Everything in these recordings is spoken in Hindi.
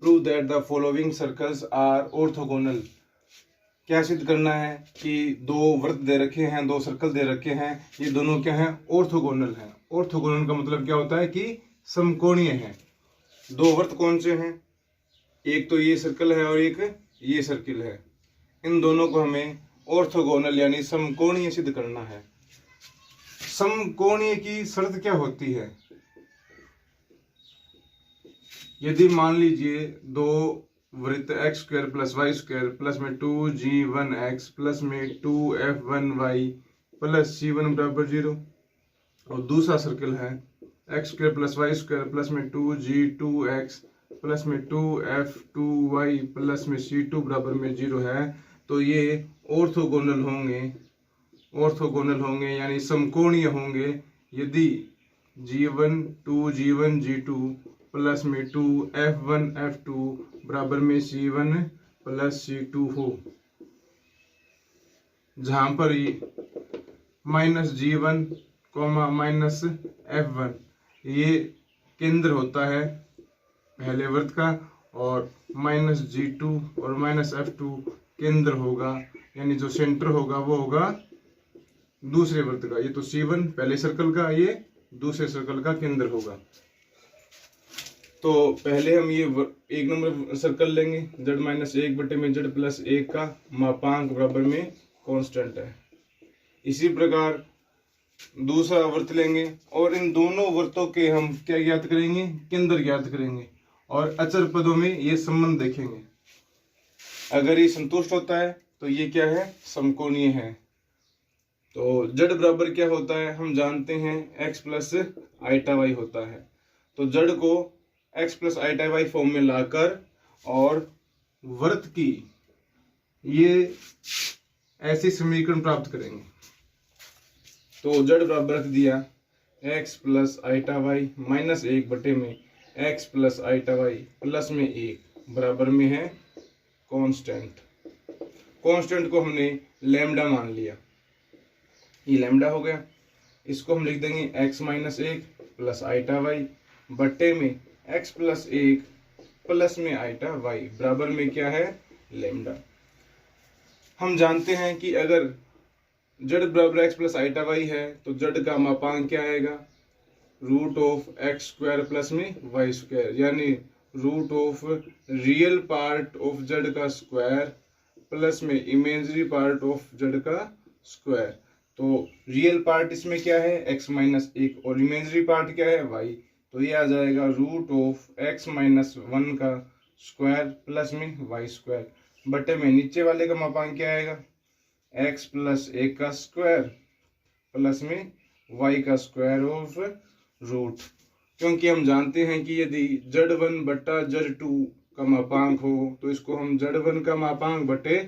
Prove that the following circles are orthogonal. क्या सिद्ध करना है कि दो वृत्त दे रखे हैं, दो सर्कल दे रखे हैं, ये दोनों क्या हैं, ऑर्थोगोनल हैं। ऑर्थोगोनल का मतलब क्या होता है कि समकोणीय है। दो वृत्त कौन से हैं, एक तो ये सर्कल है और एक ये सर्कल है। इन दोनों को हमें ऑर्थोगोनल यानी समकोणीय सिद्ध करना है। समकोणीय की शर्त क्या होती है, यदि मान लीजिए दो वृत्त x square plus y square plus में 2g1x प्लस में 2f1y प्लस c1 बराबर 0, और दूसरा सर्कल है x square plus y square plus में 2g2x प्लस में 2f2y प्लस में c2 बराबर में 0 है, तो ये ऑर्थोगोनल होंगे। ऑर्थोगोनल होंगे यानी समकोणीय होंगे यदि g1 2g1 g2 प्लस में 2f1 f2 बराबर में c1 प्लस c2 हो, जहां पर माइनस g1 माइनस f1 ये केंद्र होता है पहले वृत्त का, और माइनस g2 और माइनस f2 केंद्र होगा, यानी जो सेंटर होगा वो होगा दूसरे वृत्त का। ये तो c1 पहले सर्कल का, ये दूसरे सर्कल का केंद्र होगा। तो पहले हम ये एक नंबर सर्कल लेंगे, z माइनस 1/z प्लस 1 का मापांक बराबर में कांस्टेंट है। इसी प्रकार दूसरा वृत्त लेंगे और इन दोनों वृत्तों के हम क्या ज्ञात करेंगे, केंद्र ज्ञात करेंगे और अचर पदों में ये संबंध देखेंगे। अगर ये संतुष्ट होता है तो ये क्या है, समकोणीय है। तो z बराबर क्या होता है, हम जानते हैं x प्लस आइटा वाई होता है। तो z को x plus iota y form में लाकर और वृत्त की ये ऐसी समीकरण प्राप्त करेंगे। तो z बराबर रख दिया x plus iota y minus 1 में x plus iota y plus में 1 बराबर में है कांस्टेंट। कांस्टेंट को हमने लैम्डा मान लिया, ये लैम्डा हो गया। इसको हम लिख देंगे x minus 1 plus iota y बट्टे में x प्लस 1 प्लस में आइटा वाई बराबर में क्या है, लैम्डा। हम जानते हैं कि अगर z बराबर x प्लस आइटा वाई है तो z का मापांक क्या आएगा, root of x square plus में वाई स्क्वायर, यानी root of real part of z का स्क्वायर प्लस में इमेजिनरी पार्ट ऑफ z का स्क्वायर। तो रियल पार्ट इसमें क्या है, x माइनस 1 और इमेजिनरी पार्ट क्या है, y। तो ये आ जाएगा रूट ऑफ x माइनस 1 का स्क्वायर प्लस में वाई स्क्वायर बटे में नीचे वाले का मापांक क्या आएगा, x प्लस 1 का स्क्वायर प्लस में y का स्क्वायर ऑफ रूट। क्योंकि हम जानते हैं कि यदि z1 बट्टा z2 का मापांक हो तो इसको हम z1 का मापांक बटे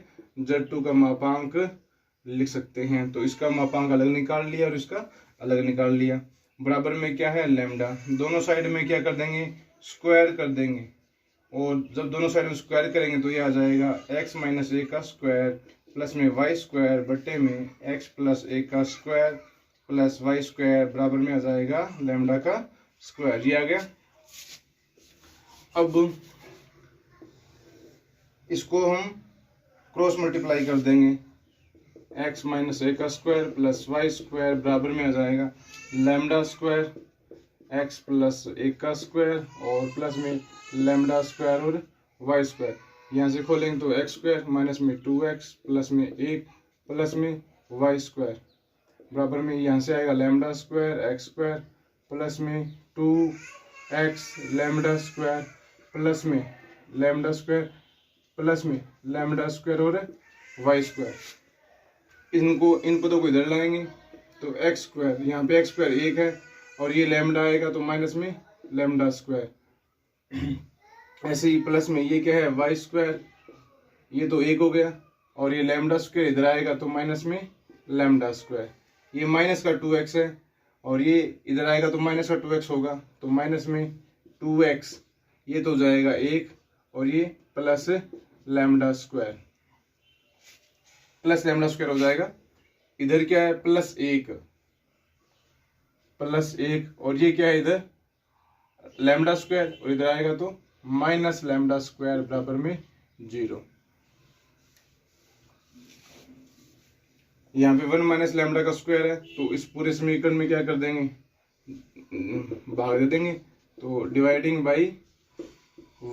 z2 का मापांक लिख सकते हैं। तो इसका मापांक अलग निकाल लिया और इसका अलग निकाल लिया, बराबर में क्या है, लैम्डा। दोनों साइड में क्या कर देंगे, स्क्वायर कर देंगे, और जब दोनों साइड में स्क्वायर करेंगे तो ये आ जाएगा x माइनस 1 का स्क्वायर प्लस में वाई स्क्वायर बटे में x प्लस 1 का स्क्वायर प्लस वाई स्क्वायर बराबर में आ जाएगा लैम्डा का स्क्वायर। ये आ गया। अब इसको हम क्रॉस मल्टीप्लाई कर देंगे, x माइनस 1 का स्क्वायर प्लस वाई स्क्वायर बराबर में आ जाएगा लैम्डा स्क्वायर x प्लस 1 का स्क्वायर और प्लस में लैम्डा स्क्वायर और वाई स्क्वायर। यहाँ से खोलेंगे तो x स्क्वायर माइनस में 2x प्लस में 1 प्लस में वाई स्क्वायर बराबर में यहाँ से आएगा lambda square x square plus में 2x लैम्डा स्क्वायर प्लस में लैम्डा स्क्वायर प्लस में लैम्डा स्क्वायर और वाई स्क्वायर। इनको इन पदों को इधर लाएंगे तो एक्स स्क्वायर, यहाँ पे एक्स स्क्वायर 1 है और ये लैम्डा आएगा तो माइनस में लैम्डा स्क्वायर। ऐसे ही प्लस में ये क्या है, वाई स्क्वायर, ये तो 1 हो गया और ये लैम्डा स्क्वायर इधर आएगा तो माइनस में लैम्डा स्क्वायर। ये माइनस का 2x है और ये इधर आएगा तो माइनस का 2x होगा तो माइनस में 2x, ये तो जाएगा 1 और ये plus lambda square, plus lambda square हो जाएगा। इधर क्या है, प्लस 1 और ये क्या है इधर लैम्डा स्क्वायर और इधर आएगा तो माइनस लैम्डा स्क्वायर बराबर में 0। यहाँ पे 1 माइनस लैम्डा का स्क्वायर है, तो इस पूरे समीकरण में क्या कर देंगे, भाग दे देंगे। तो dividing by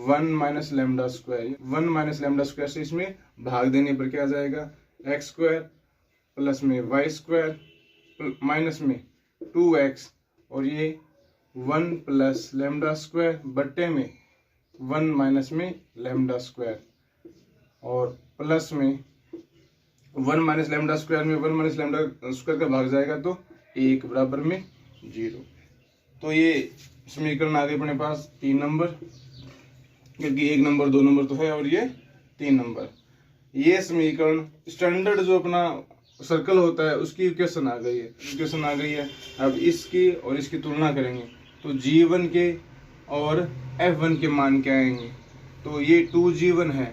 1 minus lambda square, 1 minus lambda square से इसमें भाग देने पर क्या आ जाएगा, एक्स स्क्वायर प्लस में वाई स्क्वायर माइनस में 2x, और ये 1 प्लस लैम्डा स्क्वायर बट्टे में 1 माइनस में लैम्डा स्क्वायर, और प्लस में 1 माइनस लैम्डा स्क्वायर में 1 माइनस लैम्डा स्क्वायर का भाग जाएगा तो 1 बराबर में 0। तो ये समीकरण आ गए अपने पास 3 नंबर, क्योंकि 1 नंबर 2 नंबर तो है और ये 3 नंबर। ये समीकरण स्टैंडर्ड जो अपना सर्कल होता है उसकी इक्वेशन आ गई है। अब इसकी और इसकी तुलना करेंगे तो G1 के और F1 के मान क्या आएंगे। तो ये 2G1 है,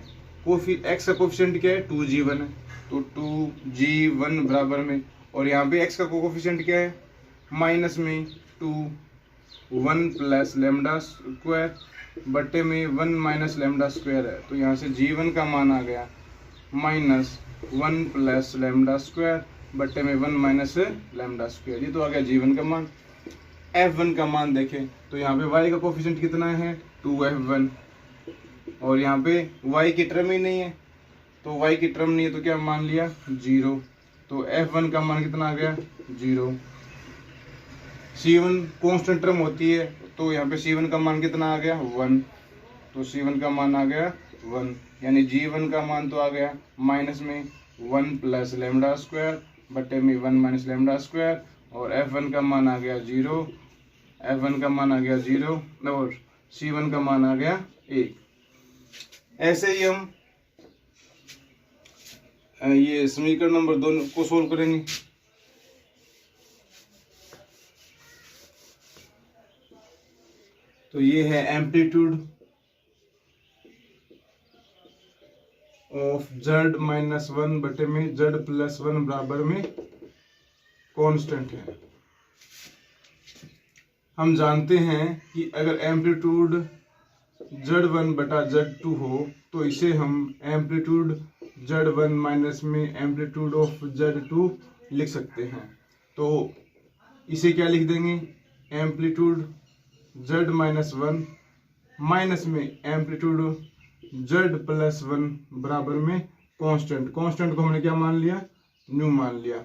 एक्स का कोफिशिएंट क्या है, 2G1 है, तो 2G1 बराबर में, और यहाँ पे x का कोफिशिएंट क्या है, माइनस में 2, 1 प्लस लैम्डा स्क्वायर बट्टे में 1 माइनस लैम्डा स्क्वायर है। तो यहाँ से G1 का मान आ गया माइनस 1 प्लस लैम्डा स्क्वायर बट्टे में 1 माइनस लैम्डा स्क्वायर, ये तो आ गया G1 का मान। F1 का मान देखें तो यहाँ पे y का कोफिशिएंट कितना है, 2F1, और यहाँ पे y की टर्म ही नहीं है, तो y की टर्म नहीं है तो क्या मान लिया 0, तो F1 का मान कितना आ गया 0। C1 कांस्टेंट टर्म होती है, तो यहाँ पे C1 का मान कितना आ गया 1, तो C1 का मान आ गया 1, यानी G1 का मान तो आ गया माइनस में 1 प्लस लैम्डा स्क्वायर बट्टे में 1 माइनस लैम्डा स्क्वायर, और F1 का मान आ गया 0, F1 का मान आ गया 0 और C1 का मान आ गया 1। ऐसे ही हम ये समीकरण नंबर 2 को सोल्व करेंगे। तो ये है एम्पलीट्यूड ऑफ z माइनस 1 बटे में z प्लस 1 बराबर में कांस्टेंट है। हम जानते हैं कि अगर एम्पलीट्यूड z1 बटा z2 हो तो इसे हम एम्पलीट्यूड z1 माइनस में एम्पलीट्यूड ऑफ z2 लिख सकते हैं। तो इसे क्या लिख देंगे, एम्पलीट्यूड z माइनस 1 माइनस में एम्पलीट्यूड z प्लस 1 बराबर में कांस्टेंट को हमने क्या मान लिया, न्यू मान लिया।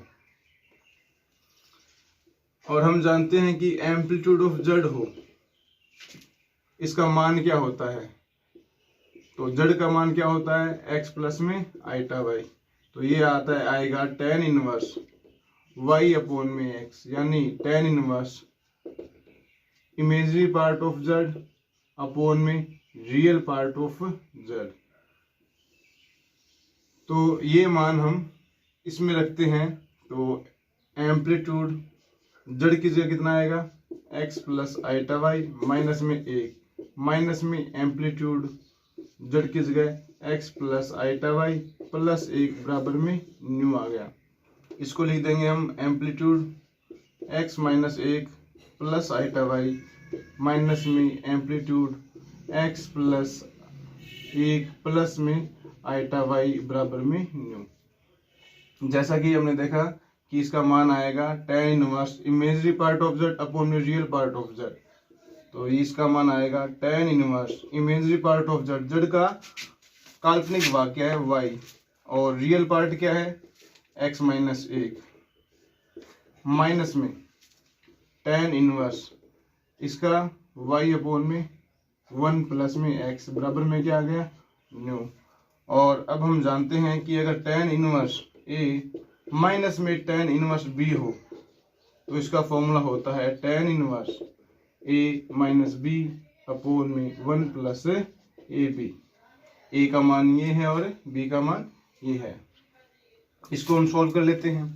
और हम जानते हैं कि एम्पलीट्यूड ऑफ z हो इसका मान क्या होता है, तो z का मान क्या होता है x प्लस में आइटा y, तो ये आता है आएगा tan इनवर्स y अपॉन में x, यानी tan inverse imaginary part of z upon में रियल पार्ट ऑफ z। तो ये मान हम इसमें रखते हैं, तो एम्पलीट्यूड z की जगह कितना आएगा x plus iota y minus में 1, माइनस में एम्पलीट्यूड z की जगह x plus iota y plus 1 बराबर में न्यू आ गया। इसको लिख देंगे हम amplitude x minus 1 plus iota y minus में एम्पलीट्यूड x प्लस 1 प्लस में आइटा y बराबर में न्यू। जैसा कि हमने देखा कि इसका मान आएगा tan inverse imaginary part of z upon में रियल पार्ट ऑफ z, तो इसका मान आएगा tan inverse imaginary part of z, z का काल्पनिक भाग क्या है y, और रियल पार्ट क्या है x माइनस 1 माइनस में tan इनवर्स इसका y अपॉन में 1 प्लस में x बराबर में क्या आ गया न्यू। और अब हम जानते हैं कि अगर tan इनवर्स a माइनस में tan इनवर्स b हो तो इसका फॉर्मूला होता है tan inverse a minus b upon में 1 प्लस ab। a का मान ये है और b का मान ये है। इसको हम सॉल्व कर लेते हैं।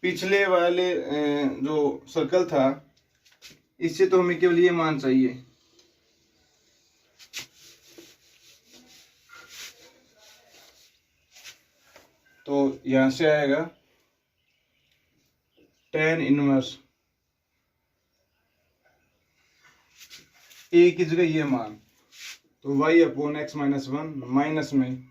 पिछले वाले जो सर्कल था इससे तो हमें केवल ये मान चाहिए, तो यहां से आएगा tan इनवर्स a की जगह ये मान, तो y upon x minus one minus में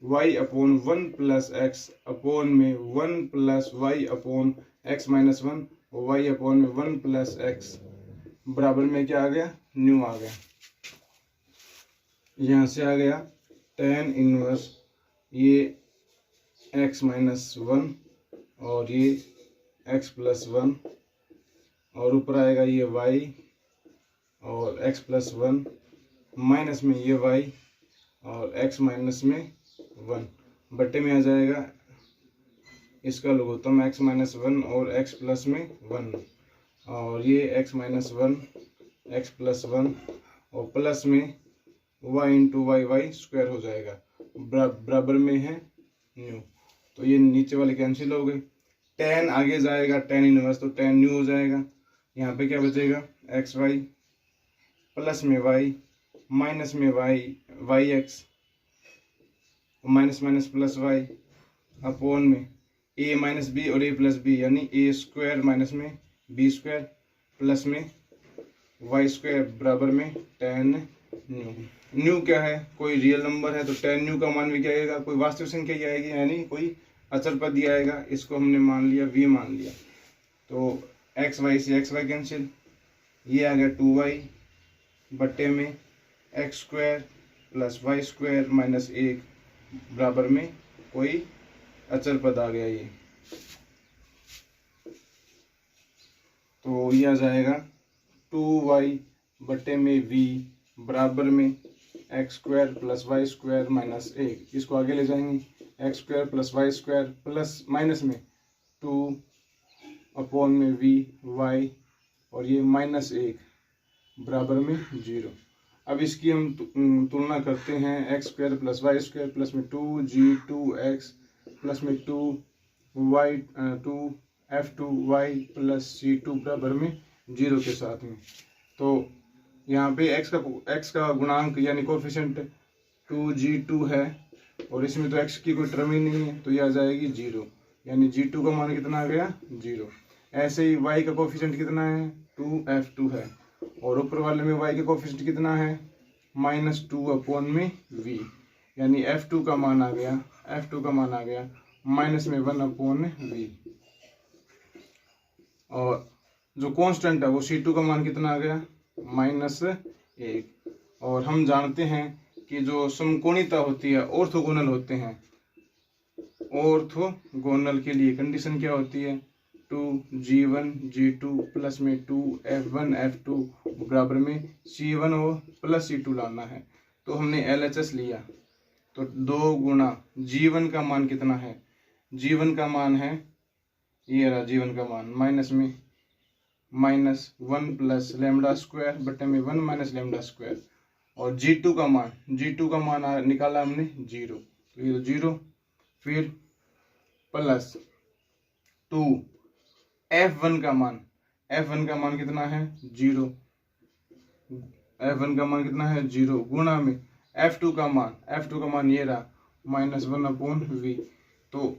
y upon one plus x upon में one plus y upon x minus one और y अपॉन में वन प्लस एक्स बराबर में क्या आ गया, न्यू आ गया। यहाँ से आ गया tan इनवर्स ये x माइनस वन और ये x प्लस वन और ऊपर आएगा ये y और x प्लस वन माइनस में ये y और x माइनस में वन बट्टे में आ जाएगा इसका लघुत्तम x माइनस वन और x प्लस में वन और ये x minus one x plus one और प्लस में y into y y square हो जाएगा बराबर में है न्यू। तो ये नीचे वाले कैंसिल हो गए, tan आगे जाएगा tan इनवर्स तो tan न्यू हो जाएगा। यहाँ पे क्या बचेगा एक्स वाई प्लस में y माइनस में y x minus minus plus y upon में a माइनस बी और a प्लस बी यानी a स्क्वायर माइनस में b स्क्वायर प्लस में y स्क्वायर बराबर में tan न्यू। न्यू क्या है, कोई रियल नंबर है तो tan न्यू का मान भी क्या आएगा, कोई वास्तविक संख्या ही आएगी यानी कोई अचर पद दिया आएगा। इसको हमने मान लिया v मान लिया तो एक्स वाई से एक्स वाई कैंसिल, ये आ गया 2y बट्टे में x square plus y square minus एक बराबर में कोई अचर पद आ गया ये। तो ये आ जाएगा 2y बट्टे में v बराबर में x square plus y square minus एक, इसको आगे ले जाएंगे x square plus y square plus minus में 2 अपॉन में v y और ये माइनस एक बराबर में 0। अब इसकी हम तुलना करते हैं x square plus y square plus में 2g2x प्लस में 2f2y प्लस c2 बराबर में 0 के साथ में। तो यहाँ पे x का गुणांक यानी कोफिशिएंट 2g2 है और इसमें तो x की कोई टर्म ही नहीं है तो ये आ जाएगी 0 यानी g2 का मान कितना आ गया 0। ऐसे ही y का कोफिशिएंट कितना है 2f2 है और ऊपर वाले में y का कोफिशिएंट कितना है -2 अपॉन में v यानी f2 का मान आ गया माइनस में 1 अपॉन v और जो कांस्टेंट है वो c2 का मान कितना आ गया -1। और हम जानते हैं कि जो समकोणीयता होती है ऑर्थोगोनल होते हैं, ऑर्थोगोनल के लिए कंडीशन क्या होती है 2g1 g2 प्लस में 2f1 f2 बराबर में c1 और प्लस c2 लाना है। तो हमने LHS लिया तो 2 गुना g1 का मान कितना है, g1 का मान है ये रहा g1 का मान माइनस में -1 प्लस लेमडा स्क्वायर बटे में 1 माइनस लेमडा स्क्वायर और g2 का मान निकाला हमने 0 तो ये 0 फिर प्लस 2 f1 का मान कितना है 0 f1 का मान कितना है 0 गुणा में f2 का मान ये रहा -1 अपॉन v। तो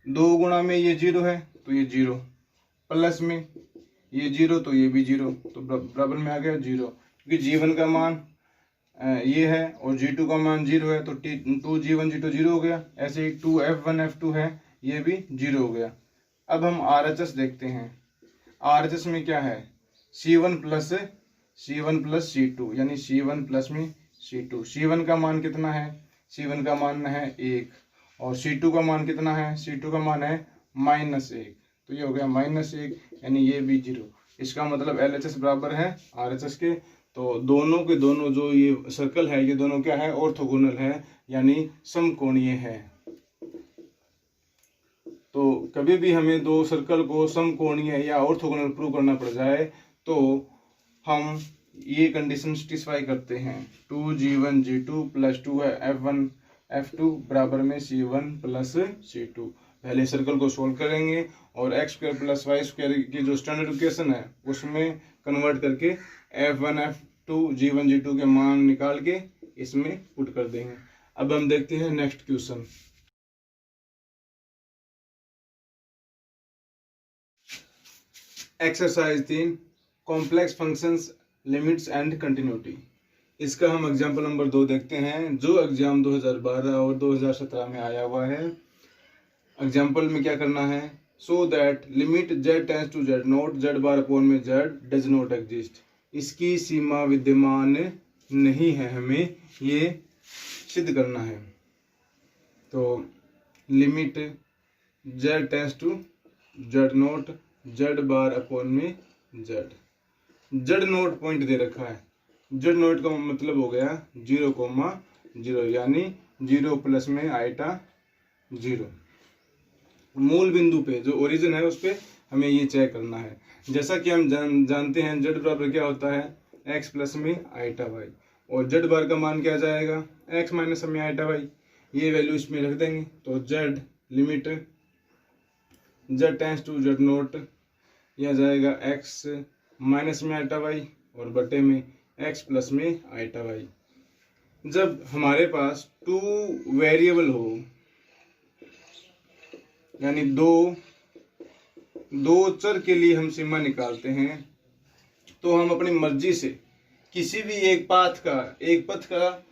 2 गुणा में ये 0 है तो ये 0 प्लस में ये 0 तो ये भी 0 तो बराबर में आ गया 0 क्योंकि g1 का मान ये है और g2 का मान 0 है तो 2g1 g2 0 हो गया। ऐसे ही 2f1 f2 है ये भी 0 हो गया। अब हम RHS देखते हैं, RHS में क्या है c1 प्लस c2 यानी c1 प्लस में c2। c1 का मान कितना है, c1 का मान है 1 और c2 का मान कितना है, c2 का मान है -1 तो ये हो गया -1 यानी ये भी 0। इसका मतलब LHS बराबर है RHS के। तो दोनों के दोनों जो ये सर्कल है ये दोनों क्या है ऑर्थोगोनल है यानी समकोणीय है। तो कभी भी हमें दो सर्कल को समकोणीय या ऑर्थोगोनल प्रूव करना पड़ जाए तो हम ये कंडीशन सेटिस्फाई करते हैं 2g1 g2 plus 2f1 f2 बराबर में c1 प्लस c2। पहले सर्कल को सोल्व करेंगे और x square plus y square की जो स्टैंडर्ड इक्वेशन है उसमें कन्वर्ट करके f1 f2 g1 g2 के मान निकाल के इसमें पुट कर देंगे। अब हम देखते हैं next question. Exercise 3 complex functions limits and continuity. इसका हम एग्जाम्पल नंबर 2 देखते हैं, जो एग्जाम 2012 और 2017 में आया हुआ है। एग्जाम्पल में क्या करना है, so that limit z tends to z naught z bar upon में z डज नॉट एग्जिस्ट, इसकी सीमा विद्यमान नहीं है, हमें ये सिद्ध करना है। तो limit z tends to z naught z bar upon में z नोट पॉइंट दे रखा है, z नोट का मतलब हो गया 0,0 यानी 0 प्लस में आइटा 0। मूल बिंदु पे जो ओरिजिन है उस पे हमें ये चेक करना है। जैसा कि हम जानते हैं z बराबर क्या होता है, x प्लस में आइटा y, और z बार का मान क्या जाएगा, x माइनस में आइटा y। ये वैल्यू इसमें रख देंगे तो z limit z tends to z naught यह जाएगा x माइनस में आइटा y और बटे में x प्लस में आइटा y। जब हमारे पास 2 वेरिएबल हो, यानी दो चर के लिए हम सीमा निकालते हैं, तो हम अपनी मर्जी से किसी भी एक पथ का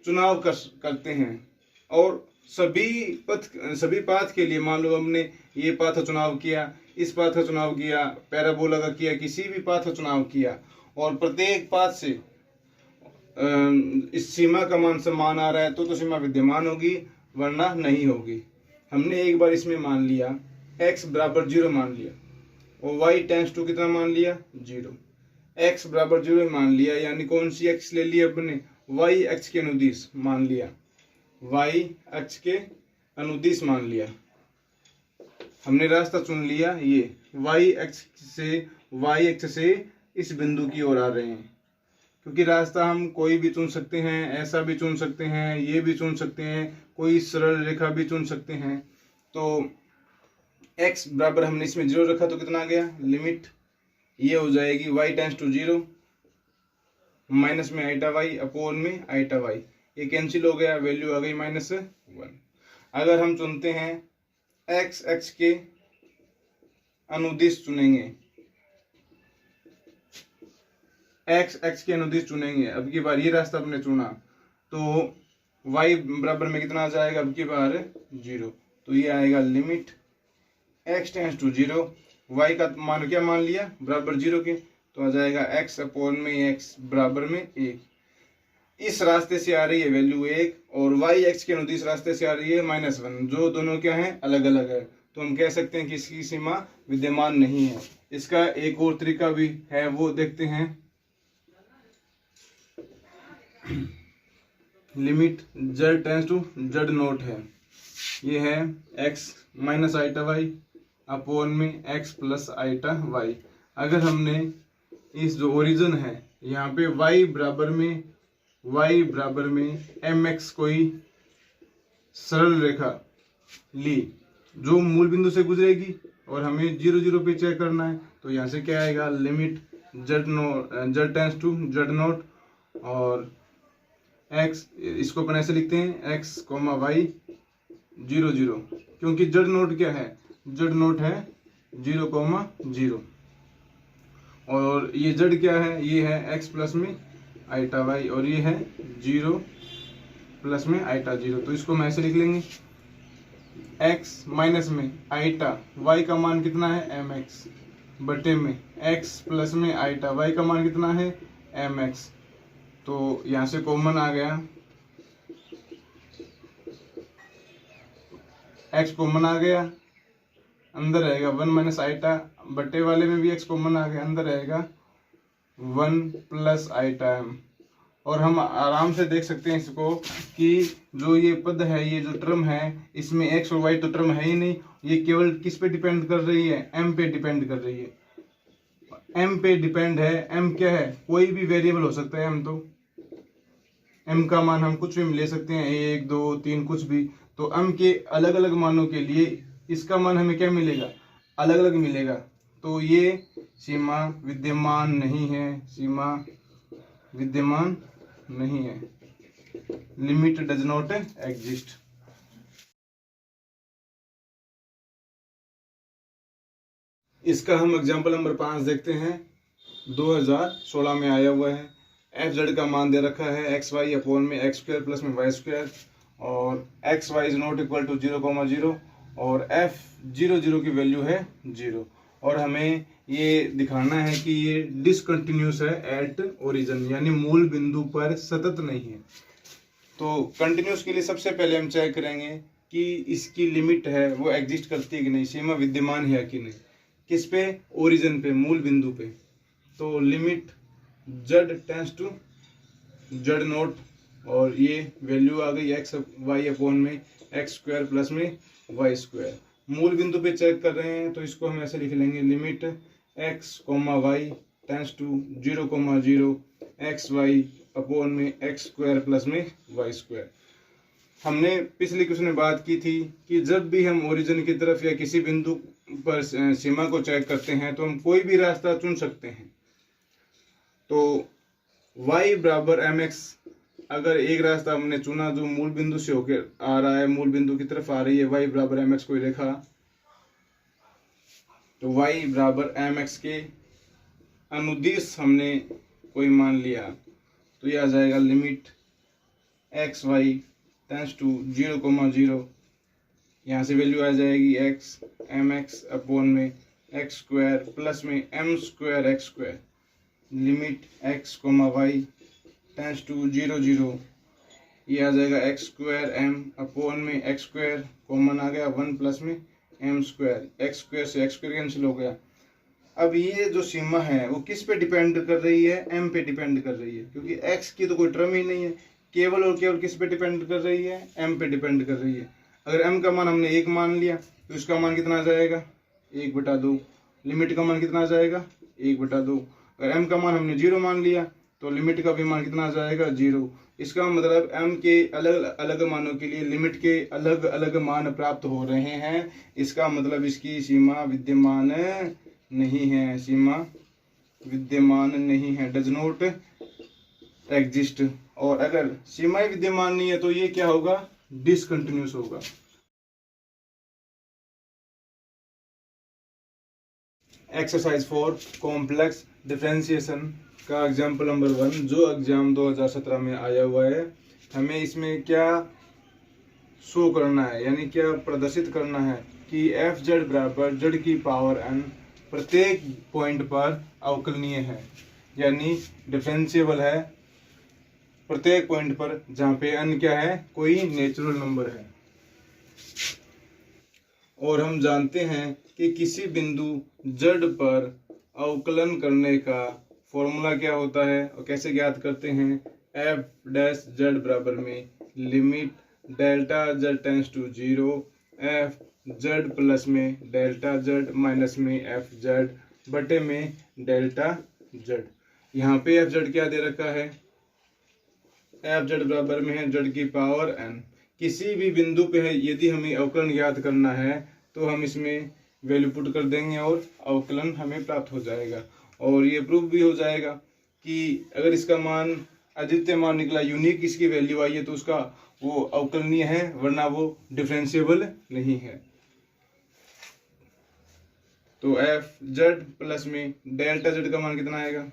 चुनाव करते हैं, और सभी पाथ के लिए मान लो हमने ये पाथ का चुनाव किया, इस पाथ का चुनाव किया, पैराबोला का किया, किसी भी पाथ का चुनाव किया, और प्रत्येक पाथ से इस सीमा का मान समान आ रहा है तो सीमा विद्यमान होगी, वरना नहीं होगी। हमने एक बार इसमें मान लिया x बराबर 0 मान लिया, और y टेंस टू कितना मान लिया 0, x बराबर 0 मान लिया, यानी कौन सी x ले लिया अपने, y अक्ष के अनुदिश मान लिया, y अक्ष के अनुदिश मान लिया। हमने रास्ता चुन लिया, ये y अक्ष से इस बिंदु की ओर आ रहे हैं, क्योंकि रास्ता हम कोई भी चुन सकते हैं, ऐसा भी चुन सकते हैं, ये भी चुन सकते हैं, कोई सरल रेखा भी चुन सकते हैं। तो x बराबर हमने इसमें 0 रखा तो कितना आ गया, लिमिट ये हो जाएगी y टेंस टू 0 माइनस में आइटा y अपॉन में आइटा y, ये कैंसिल हो गया, वैल्यू आ गई -1। अगर हम चुनते हैं x अक्ष के अनुदिश चुनेंगे, x अक्ष के अनुदिश चुनेंगे, अब की बार ये रास्ता हमने चुना, तो y बराबर में कितना आ जाएगा, अब की बार 0, तो ये आएगा limit x tends to 0, y का मान क्या मान लिया बराबर 0 के, तो आ जाएगा x अपॉन में x बराबर में 1। इस रास्ते से आ रही है वैल्यू 1, और y अक्ष के अनुदिश रास्ते से आ रही है -1, जो दोनों क्या है, अलग अलग है, तो हम कह सकते हैं कि इसकी सीमा विद्यमान नहीं है। इसका एक और तरीका भी है, वो देखते हैं। Limit z tends to z naught है, ये है x minus iota y upon में x प्लस आइटा y। अगर हमने इस जो ओरिजिन है यहाँ पे y बराबर में mx कोई सरल रेखा ली जो मूल बिंदु से गुजरेगी, और हमें 0 0 पे चेक करना है, तो यहाँ से क्या आएगा, limit z tends to z naught, और x इसको अपन ऐसे लिखते हैं x, y 0 0, क्योंकि z नोट क्या है, z नोट है 0,0, और ये z क्या है, ये है x प्लस में आइटा y, और ये है 0 प्लस में आइटा 0, तो इसको हम ऐसे लिख लेंगे, x माइनस में आइटा y का मान कितना है mx बटे में x प्लस में आइटा y का मान कितना है mx, तो यहाँ से कॉमन आ गया, x कॉमन आ गया, अंदर रहेगा 1 माइनस आइटा, बटे वाले में भी x कॉमन आ गया, अंदर रहेगा 1 प्लस आइटा m। और हम आराम से देख सकते हैं इसको कि जो ये पद है, ये जो टर्म है, इसमें x और y तो टर्म है ही नहीं, ये केवल किस पे डिपेंड कर रही है, m पे डिपेंड कर रही है, m पे डिपेंड है। m क्या है, कोई भी वेरिएबल हो सकता है m, तो m का मान हम कुछ भी ले सकते हैं, 1 2 3 कुछ भी, तो m के अलग अलग मानों के लिए इसका मान हमें क्या मिलेगा, अलग अलग मिलेगा, तो ये सीमा विद्यमान नहीं है, सीमा विद्यमान नहीं है, लिमिट डज नॉट एग्जिस्ट। इसका हम एग्जाम्पल नंबर 5 देखते हैं, 2016 में आया हुआ है। एफ जेड का मान दे रखा है एक्स वाई अपॉन में एक्स स्क्वायर प्लस में वाई स्क्वायर, और x y is not equal to 0,0 और एफ 0,0 की वैल्यू है 0, और हमें ये दिखाना है कि ये डिसकंटिन्यूस है एट ओरिजिन, यानी मूल बिंदु पर सतत नहीं है। तो कंटिन्यूस के लिए सबसे पहले हम चेक करेंगे कि इसकी लिमिट है वो एग्जिस्ट करती है कि नहीं, सीमा विद्यमान है कि नहीं। किस पे? ओरिजिन पे, मूल बिंदु पे। तो limit z tends to z naught, और ये वैल्यू आ गई एक्स वाई अपॉन में एक्स स्क्वायर प्लस में वाई स्क्वायर। मूल बिंदु पे चेक कर रहे हैं तो इसको हम ऐसे लिख लेंगे, limit x comma y tends to 0,0 x y upon में एक्स स्क्वायर प्लस में वाई स्क्वायर। हमने पिछले क्वेश्चन में बात की थी कि जब भी हम ओरिजिन की तरफ या किसी बिंदु पर सीमा को चेक करते हैं तो हम कोई भी रास्ता चुन सकते हैं। तो y बराबर mx, अगर एक रास्ता हमने चुना जो मूल बिंदु से होकर आ रहा है, मूल बिंदु की तरफ आ रही है, y बराबर mx कोई रेखा, तो y बराबर mx के अनुदिश हमने कोई मान लिया तो यह आ जाएगा limit x y tends to 0,0, यहाँ से वैल्यू आ जाएगी एक्स एम एक्स अपॉन में एक्स स्क्वायर प्लस में m square x square, limit x comma y tends to 0,0, ये आ जाएगा एक्स स्क्वायर एम अपॉन में एक्स स्क्वायर, कॉमन आ गया 1 प्लस में एम स्क्वायर, एक्स स्क्वायर से एक्स स्क्वायर कैंसिल हो गया। अब ये जो सीमा है वो किस पे डिपेंड कर रही है? एम पे डिपेंड कर रही है, क्योंकि एक्स की तो कोई टर्म ही नहीं है, केवल और केवल किस पे डिपेंड कर रही है? एम पे डिपेंड कर रही है। अगर एम का मान हमने 1 मान लिया तो इसका मान कितना आ जाएगा? 1/2। लिमिट का मान कितना आ जाएगा? 1/2। अगर एम का मान हमने 0 मान लिया तो लिमिट का भी मान कितना आ जाएगा? 0। इसका मतलब एम के अलग अलग मानों के लिए लिमिट के अलग अलग मान प्राप्त हो रहे हैं। इसका मतलब इसकी सीमा विद्यमान नहीं है, सीमा विद्यमान नहीं है, डज नॉट एग्जिस्ट। और अगर सीमा विद्यमान नहीं है तो ये क्या होगा? डिसकंटिन्यूस होगा। एक्सरसाइज फॉर कॉम्प्लेक्स डिफरेंशिएशन का एग्जाम्पल नंबर 1, जो एग्जाम 2017 में आया हुआ है। हमें इसमें क्या शो करना है, यानी क्या प्रदर्शित करना है कि एफ जेड बराबर जेड की पावर एन प्रत्येक पॉइंट पर अवकलनीय है, यानी डिफरेंशिएबल है प्रत्येक पॉइंट पर जहाँ पे n क्या है? कोई नेचुरल नंबर है। और हम जानते हैं कि किसी बिंदु z पर अवकलन करने का फॉर्मूला क्या होता है और कैसे ज्ञात करते हैं? f डैश z बराबर में limit delta z tends to 0 f z plus में डेल्टा z माइनस में f z बटे में डेल्टा z। यहाँ पे f z क्या दे रखा है? एफ जेड बराबर में है जेड की पावर एन। किसी भी बिंदु पे है, यदि हमें अवकलन ज्ञात करना है तो हम इसमें वैल्यू पुट कर देंगे और अवकलन हमें प्राप्त हो जाएगा। और ये प्रूफ भी हो जाएगा कि अगर इसका मान अद्वितीय मान निकला, यूनिक इसकी वैल्यू आई है, तो उसका वो अवकलनीय है, वरना वो डिफरेंशिएबल नहीं है। तो एफ जेड प्लस में डेल्टा जेड का मान कितना आएगा?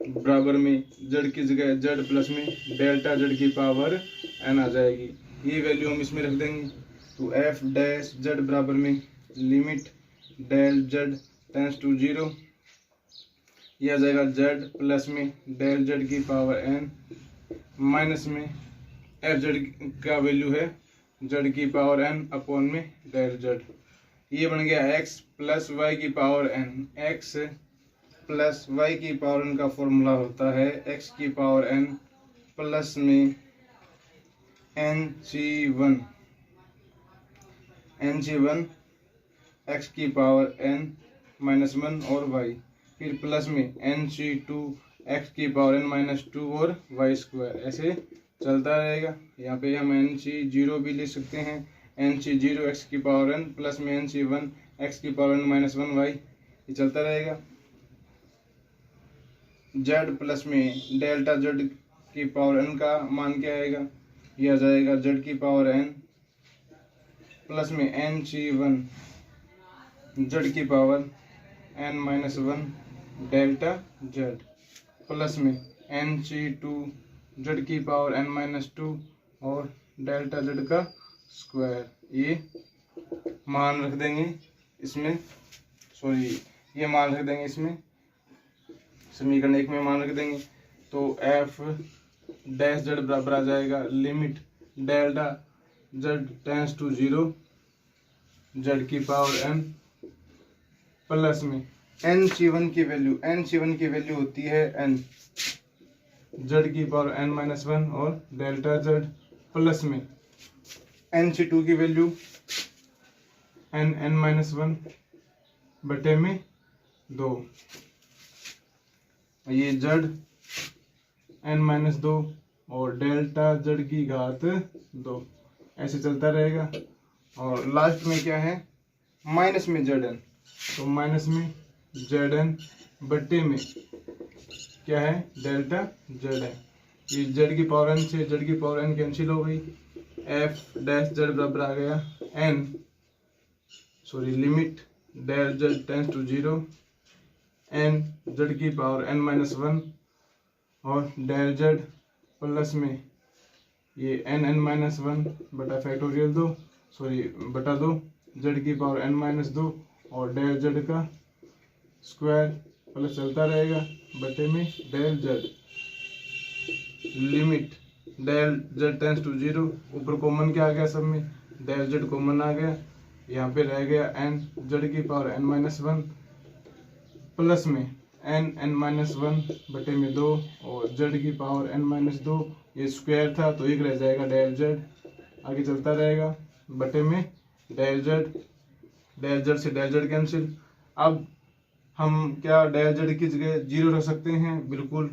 बराबर में जेड की जगह जेड प्लस में डेल्टा जेड की पावर एन आ जाएगी। ये वैल्यू हम इसमें रख देंगे। तो एफ डैश जेड बराबर में limit del Z tends to 0, यह आ जाएगा जेड प्लस में डेल जेड की पावर एन माइनस में एफ जेड का वैल्यू है जेड की पावर एन अपॉन में डेल जेड। ये बन गया एक्स प्लस वाई की power n. X plus y की पावर एन का फॉर्मूला होता है एक्स की पावर एन प्लस में NC1 एक्स की पावर एन माइनस 1 और वाई, फिर प्लस में NC2 एक्स की पावर एन माइनस 2 और वाई स्क्वायर। ऐसे चलता रहेगा। यहाँ पे हम NC0 भी ले सकते हैं, NC0 एक्स की पावर एन प्लस में NC1 एक्स की पावर एन माइनस 1 वाई, ये चलता रहेगा। जेड प्लस में डेल्टा जेड की पावर एन का मान क्या आएगा? यह आ जाएगा जेड की पावर एन प्लस में NC1 जेड की power n minus 1 delta z plus में एन सी टू जेड की पावर n माइनस टू और डेल्टा जेड का स्क्वायर। ये मान रख देंगे इसमें, सॉरी ये मान रख देंगे इसमें, समीकरण 1 में मान रख देंगे। तो एफ डैश जेड बराबर आ जाएगा limit delta z tends to 0 z की पावर n प्लस में एन सी वन की वैल्यू होती है n जेड की पावर n माइनस वन और डेल्टा जेड प्लस में एन सी टू की वैल्यू n माइनस वन बटे में 2, ये जेड n माइनस 2 और डेल्टा जेड की घात 2, ऐसे चलता रहेगा। और लास्ट में क्या है, माइनस में Zn, तो माइनस में Zn बट्टे में क्या है, डेल्टा जेड है। ये जेड की पावर n से जेड की पावर n कैंसिल हो गई, एफ डैश जेड बराबर आ गया limit del Z tends to 0 n Z की पावर n माइनस 1 और डेल जेड प्लस में ये n माइनस 1 बटा फैक्टोरियल 2 बटा 2 जेड की पावर n माइनस 2 और डेल जेड का स्क्वायर प्लस चलता रहेगा बटे में del z limit del Z tends to 0, ऊपर कॉमन क्या आ गया, सब में डेल जेड कॉमन आ गया, यहाँ पे रह गया n जेड की पावर n माइनस 1 प्लस में n माइनस 1 बटे में 2 और जेड की पावर n माइनस 2, ये स्क्वायर था तो एक रह जाएगा डेल जेड, आगे चलता रहेगा बटे में डेल जेड से डेल जेड कैंसिल। अब हम क्या डेल जेड की जगह 0 रख सकते हैं, बिल्कुल,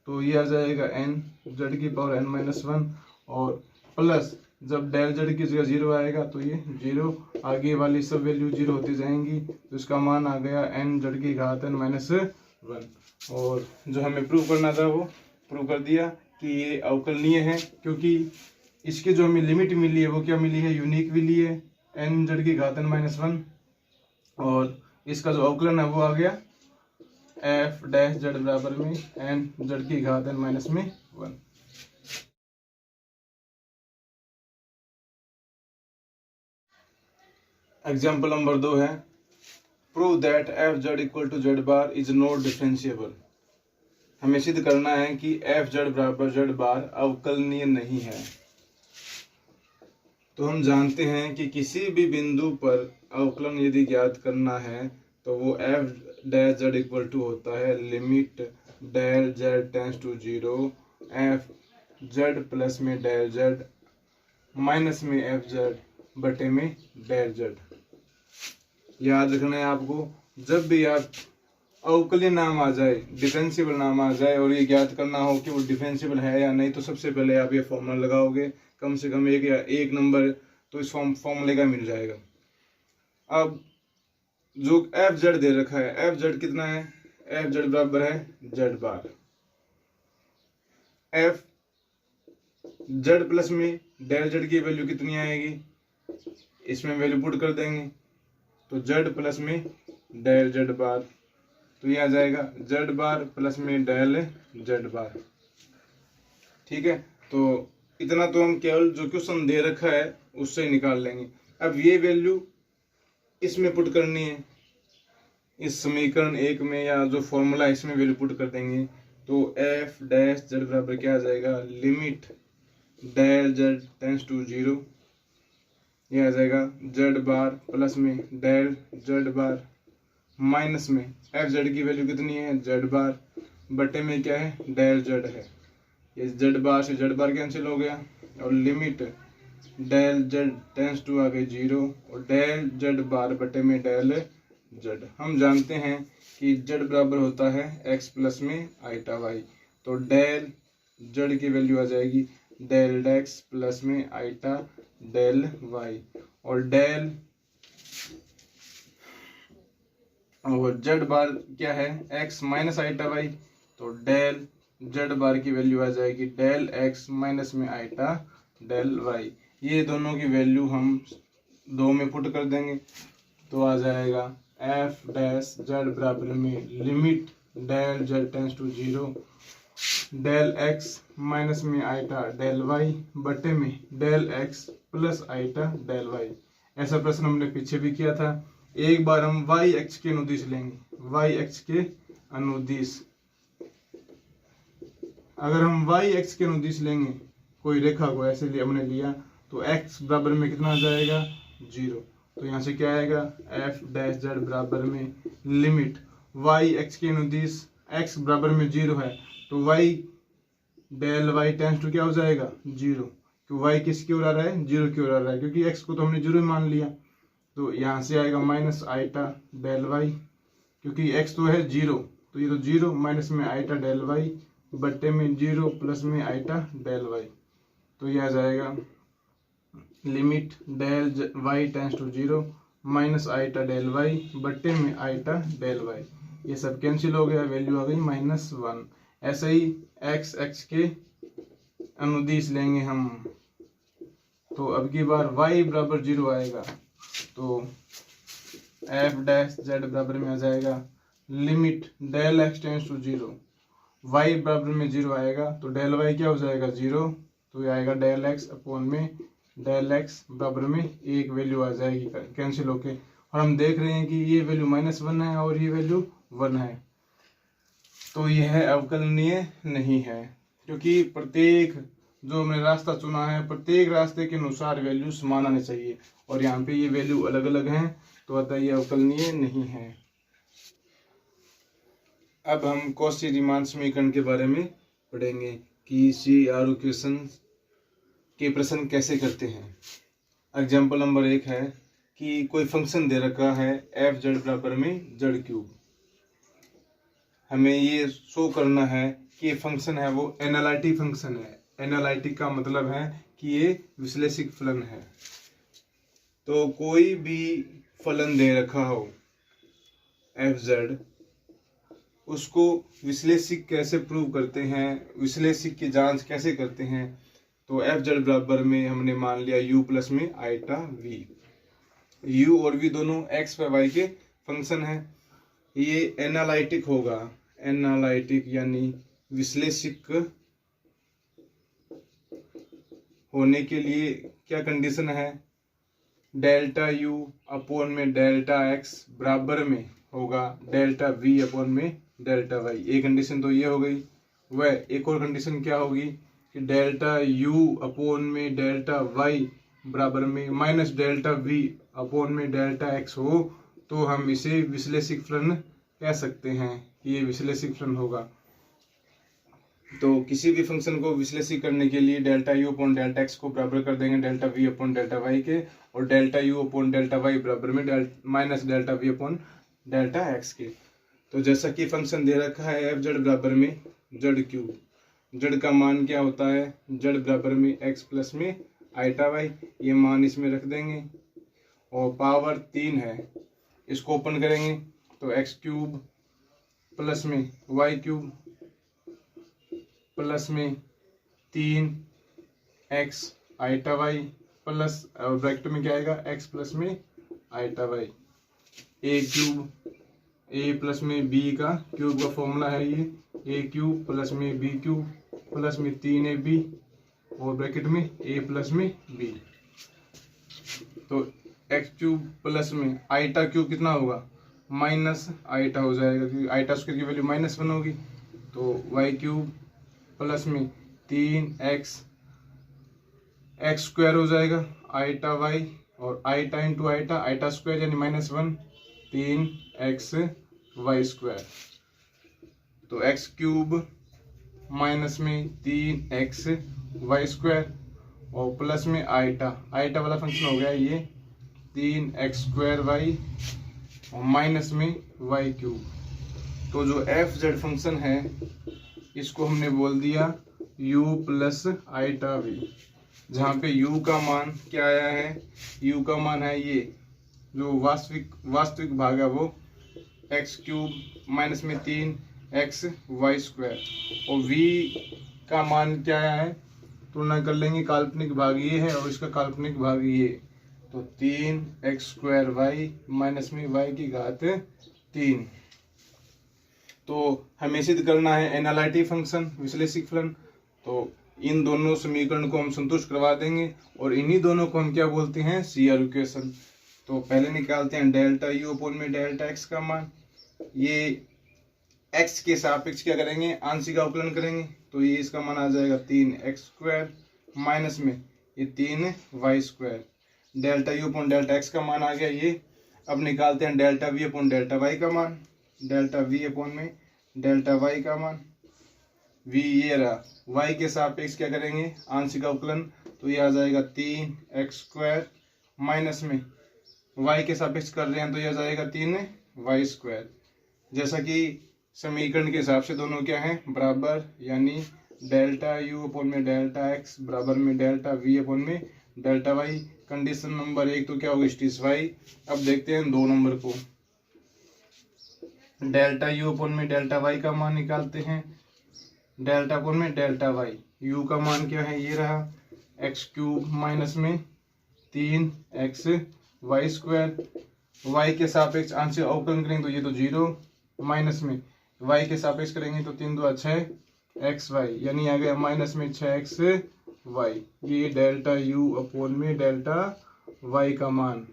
तो ये आ जाएगा n जेड की पावर n माइनस 1 और प्लस जब डेल जेड की जगह 0 आएगा तो ये 0, आगे वाली सब वैल्यू 0 होती जाएंगी, तो इसका मान आ गया n जेड की घात n माइनस 1। और जो हमें प्रूव करना था वो प्रूव कर दिया कि ये अवकलनीय है, क्योंकि इसकी जो हमें लिमिट मिली है वो क्या मिली है, यूनिक मिली है n जेड की घात n माइनस 1, और इसका जो अवकलन है वो आ गया एफ डैश जेड बराबर में n जेड की घात n माइनस में 1। एग्जाम्पल नंबर 2 है, prove that f z equal to z bar is not differentiable. हमें सिद्ध करना है कि एफ जेड बराबर जेड बार अवकलनीय नहीं है। तो हम जानते हैं कि किसी भी बिंदु पर अवकलन यदि ज्ञात करना है तो वो f dash z equal to होता है limit del Z tends to 0 f z plus में डेल जेड माइनस में एफ जेड बटे में डेल जेड। याद रखना है आपको, जब भी आप अवकलीय नाम आ जाए, डिफरेंशिएबल नाम आ जाए और ये ज्ञात करना हो कि वो डिफरेंशिएबल है या नहीं, तो सबसे पहले आप ये फॉर्मूला लगाओगे, कम से कम एक नंबर तो इस फॉर्मूले का मिल जाएगा। अब जो एफ जेड दे रखा है, एफ जेड कितना है, एफ जेड बराबर है जेड बार, एफ जेड प्लस में डेल जेड की वैल्यू कितनी आएगी, इसमें वैल्यू पुट कर देंगे, तो जेड प्लस में डेल जेड बार, तो ये आ जाएगा जेड बार प्लस में डेल जेड बार। ठीक है, तो इतना तो हम केवल जो क्वेश्चन दे रखा है उससे ही निकाल लेंगे। अब ये वैल्यू इसमें पुट करनी है, इस समीकरण 1 में, या जो फॉर्मूला इसमें वैल्यू पुट कर देंगे, तो एफ डैश जेड बराबर क्या आ जाएगा, limit del Z tends to 0, ये आ जाएगा जेड बार प्लस में डेल जेड बार माइनस में एफ जेड की वैल्यू कितनी है, जेड बार बटे में क्या है, डेल जेड है, ये जेड बार से जेड बार कैंसिल हो गया, और limit del Z tends to आ गई 0 और डेल जेड बार बटे में डेल जेड। हम जानते हैं कि जेड बराबर होता है एक्स प्लस में आइटा वाई, तो डेल जेड की वैल्यू आ जाएगी डेल एक्स प्लस में आइटा डेल वाई, और डेल और जेड बार क्या है, एक्स माइनस आइटा वाई, तो डेल जेड बार की वैल्यू आ जाएगी डेल एक्स माइनस में आइटा डेल वाई। ये दोनों की वैल्यू हम 2 में पुट कर देंगे, तो आ जाएगा एफ डैश जेड बराबर में limit del Z tends to 0 del x minus में आइटा डेल वाई बटे में del x plus iota del y. ऐसा प्रश्न हमने पीछे भी किया था। एक बार हम वाई एक्स के अनुदिश लेंगे, वाई एक्स के अनुदिश। अगर हम वाई एक्स के अनुदिश लेंगे कोई रेखा को, ऐसे लिए हमने लिया, तो x बराबर में कितना आ जाएगा 0। तो यहाँ से क्या आएगा एफ डैश जेड बराबर में लिमिट वाई एक्स के अनुदिश x बराबर में 0 है तो y del y tends to क्या हो जाएगा 0। तो y किसकी ओर आ रहा है 0 की ओर आ रहा है, क्योंकि x को तो हमने 0 मान लिया। तो यहाँ से आएगा माइनस आइटा डेल वाई, क्योंकि x तो है 0, तो ये तो 0 माइनस में आइटा डेल वाई बट्टे में 0 प्लस में आइटा डेल वाई। तो यह आ जाएगा limit del y tends to 0 minus iota del y बट्टे में आइटा डेल वाई। ये सब कैंसिल हो गया, वैल्यू आ गई -1। ऐसे ही x के अनुदिश लेंगे हम, तो अब की बार y बराबर 0 आएगा, तो एफ डैश जेड बराबर में आ जाएगा limit del x tends to 0। y बराबर में 0 आएगा तो डेल y क्या हो जाएगा 0, तो ये आएगा डेल एक्स अपॉन में डेल एक्स बराबर में एक वैल्यू आ जाएगी कैंसिल होके। और हम देख रहे हैं कि ये वैल्यू -1 है और ये वैल्यू 1 है, तो यह अवकलनीय नहीं है, क्योंकि प्रत्येक जो हमने रास्ता चुना है प्रत्येक रास्ते के अनुसार वैल्यू समान आने चाहिए, और यहाँ पे ये वैल्यू अलग अलग हैं, तो अतः ये अवकलनीय नहीं है। अब हम कॉची रीमान समीकरण के बारे में पढ़ेंगे कि CRO क्वेश्चन के प्रश्न कैसे करते हैं। एग्जाम्पल नंबर 1 है कि कोई फंक्शन दे रखा है एफ जेड बराबर में जेड क्यूब। हमें ये शो करना है कि ये फंक्शन है वो एनालिटिक फंक्शन है। एनालिटिक का मतलब है कि ये विश्लेषिक फलन है। तो कोई भी फलन दे रखा हो एफ जेड, उसको विश्लेषिक कैसे प्रूव करते हैं, विश्लेषिक की जांच कैसे करते हैं। तो एफ जेड बराबर में हमने मान लिया u प्लस में आइटा v। u और v दोनों x व y के फंक्शन है। ये एनालिटिक होगा, एनालिटिक यानी विश्लेषिक होने के लिए क्या कंडीशन है, डेल्टा u अपॉन में डेल्टा x बराबर में होगा डेल्टा v अपॉन में डेल्टा y। एक कंडीशन तो ये हो गई। वह एक और कंडीशन क्या होगी कि डेल्टा u अपॉन में डेल्टा y बराबर में माइनस डेल्टा v अपॉन में डेल्टा x हो, तो हम इसे विश्लेषिक फलन कह सकते हैं कि ये विश्लेषिक फलन होगा। तो किसी भी फंक्शन को विश्लेषित करने के लिए delta u upon delta x को बराबर कर देंगे delta v upon delta y के, और delta u upon delta y बराबर में minus delta v upon delta x के। तो जैसा कि फंक्शन दे रखा है एफ जेड बराबर में जेड क्यूब, जेड का मान क्या होता है जेड बराबर में x प्लस में आइटा y, ये मान इसमें रख देंगे, और पावर 3 है, इसको ओपन करेंगे तो x क्यूब प्लस में y क्यूब प्लस में 3x iota y plus bracket में क्या आएगा x प्लस में iota y। a cube a plus में b का क्यूब का फॉर्मूला है ये, a क्यूब प्लस में b क्यूब प्लस में 3ab और ब्रैकेट में a प्लस में b। तो x क्यूब प्लस में आइटा क्यूब कितना होगा माइनस आइटा हो जाएगा, क्योंकि आइटा स्क्वायर की वैल्यू -1 होगी। तो y क्यूब प्लस में 3x स्क्वायर हो जाएगा आइटा y, और iota into iota, iota square यानी -1 3x y स्क्वायर। तो x क्यूब माइनस में 3x y स्क्वायर और प्लस में आइटा, आइटा वाला फंक्शन हो गया ये 3x स्क्वायर y और माइनस में y क्यूब। तो जो एफ जेड फंक्शन है इसको हमने बोल दिया u प्लस आइटा v, जहाँ पे u का मान क्या आया है, u का मान है ये जो वास्तविक भाग है वो x क्यूब माइनस में 3x y स्क्वायर, और v का मान क्या आया है, तुलना कर लेंगे, काल्पनिक भाग ये है और इसका काल्पनिक भाग ये, तो 3x स्क्वायर y माइनस में y की घात 3। तो हमें सिद्ध करना है एनालिटिक फंक्शन, विश्लेषिक फलन। तो इन दोनों समीकरण को हम संतुष्ट करवा देंगे और इन्हीं दोनों को हम क्या बोलते हैं, CR इक्वेशन। तो पहले निकालते हैं डेल्टा यू अपॉन में डेल्टा एक्स का मान। ये एक्स के सापेक्ष क्या करेंगे, आंशिक अवकलन करेंगे। तो ये इसका मान आ जाएगा 3x² माइनस में ये 3y²। Delta u upon delta x का मान आ गया ये। अब निकालते हैं delta v upon delta y का मान। डेल्टा वी अपॉन में डेल्टा वाई का मान, वी ये रहा, वाई के सापेक्ष क्या करेंगे, आंशिक अवकलन। तो ये आ जाएगा 3x² माइनस में वाई के सापेक्ष कर रहे हैं तो ये आ जाएगा 3y²। जैसा कि समीकरण के हिसाब से दोनों क्या हैं, बराबर, यानी डेल्टा यू अपॉन में डेल्टा एक्स बराबर में डेल्टा वी अपॉन में डेल्टा वाई। कंडीशन नंबर 1 तो क्या होगा, स्टिस्फाई। अब देखते हैं 2 नंबर को। डेल्टा यू अपॉन में डेल्टा वाई का मान निकालते हैं। डेल्टा अपॉन में डेल्टा वाई, यू का मान क्या है, ये रहा x³ माइनस में 3xy²। वाई के सापेक्ष आंशिक अवकलन करेंगे तो ये तो 0 माइनस में y के सापेक्ष करेंगे तो 3 2 6xy, यानी आ गया माइनस में 6xy। ये डेल्टा u अपॉन में डेल्टा y का मान।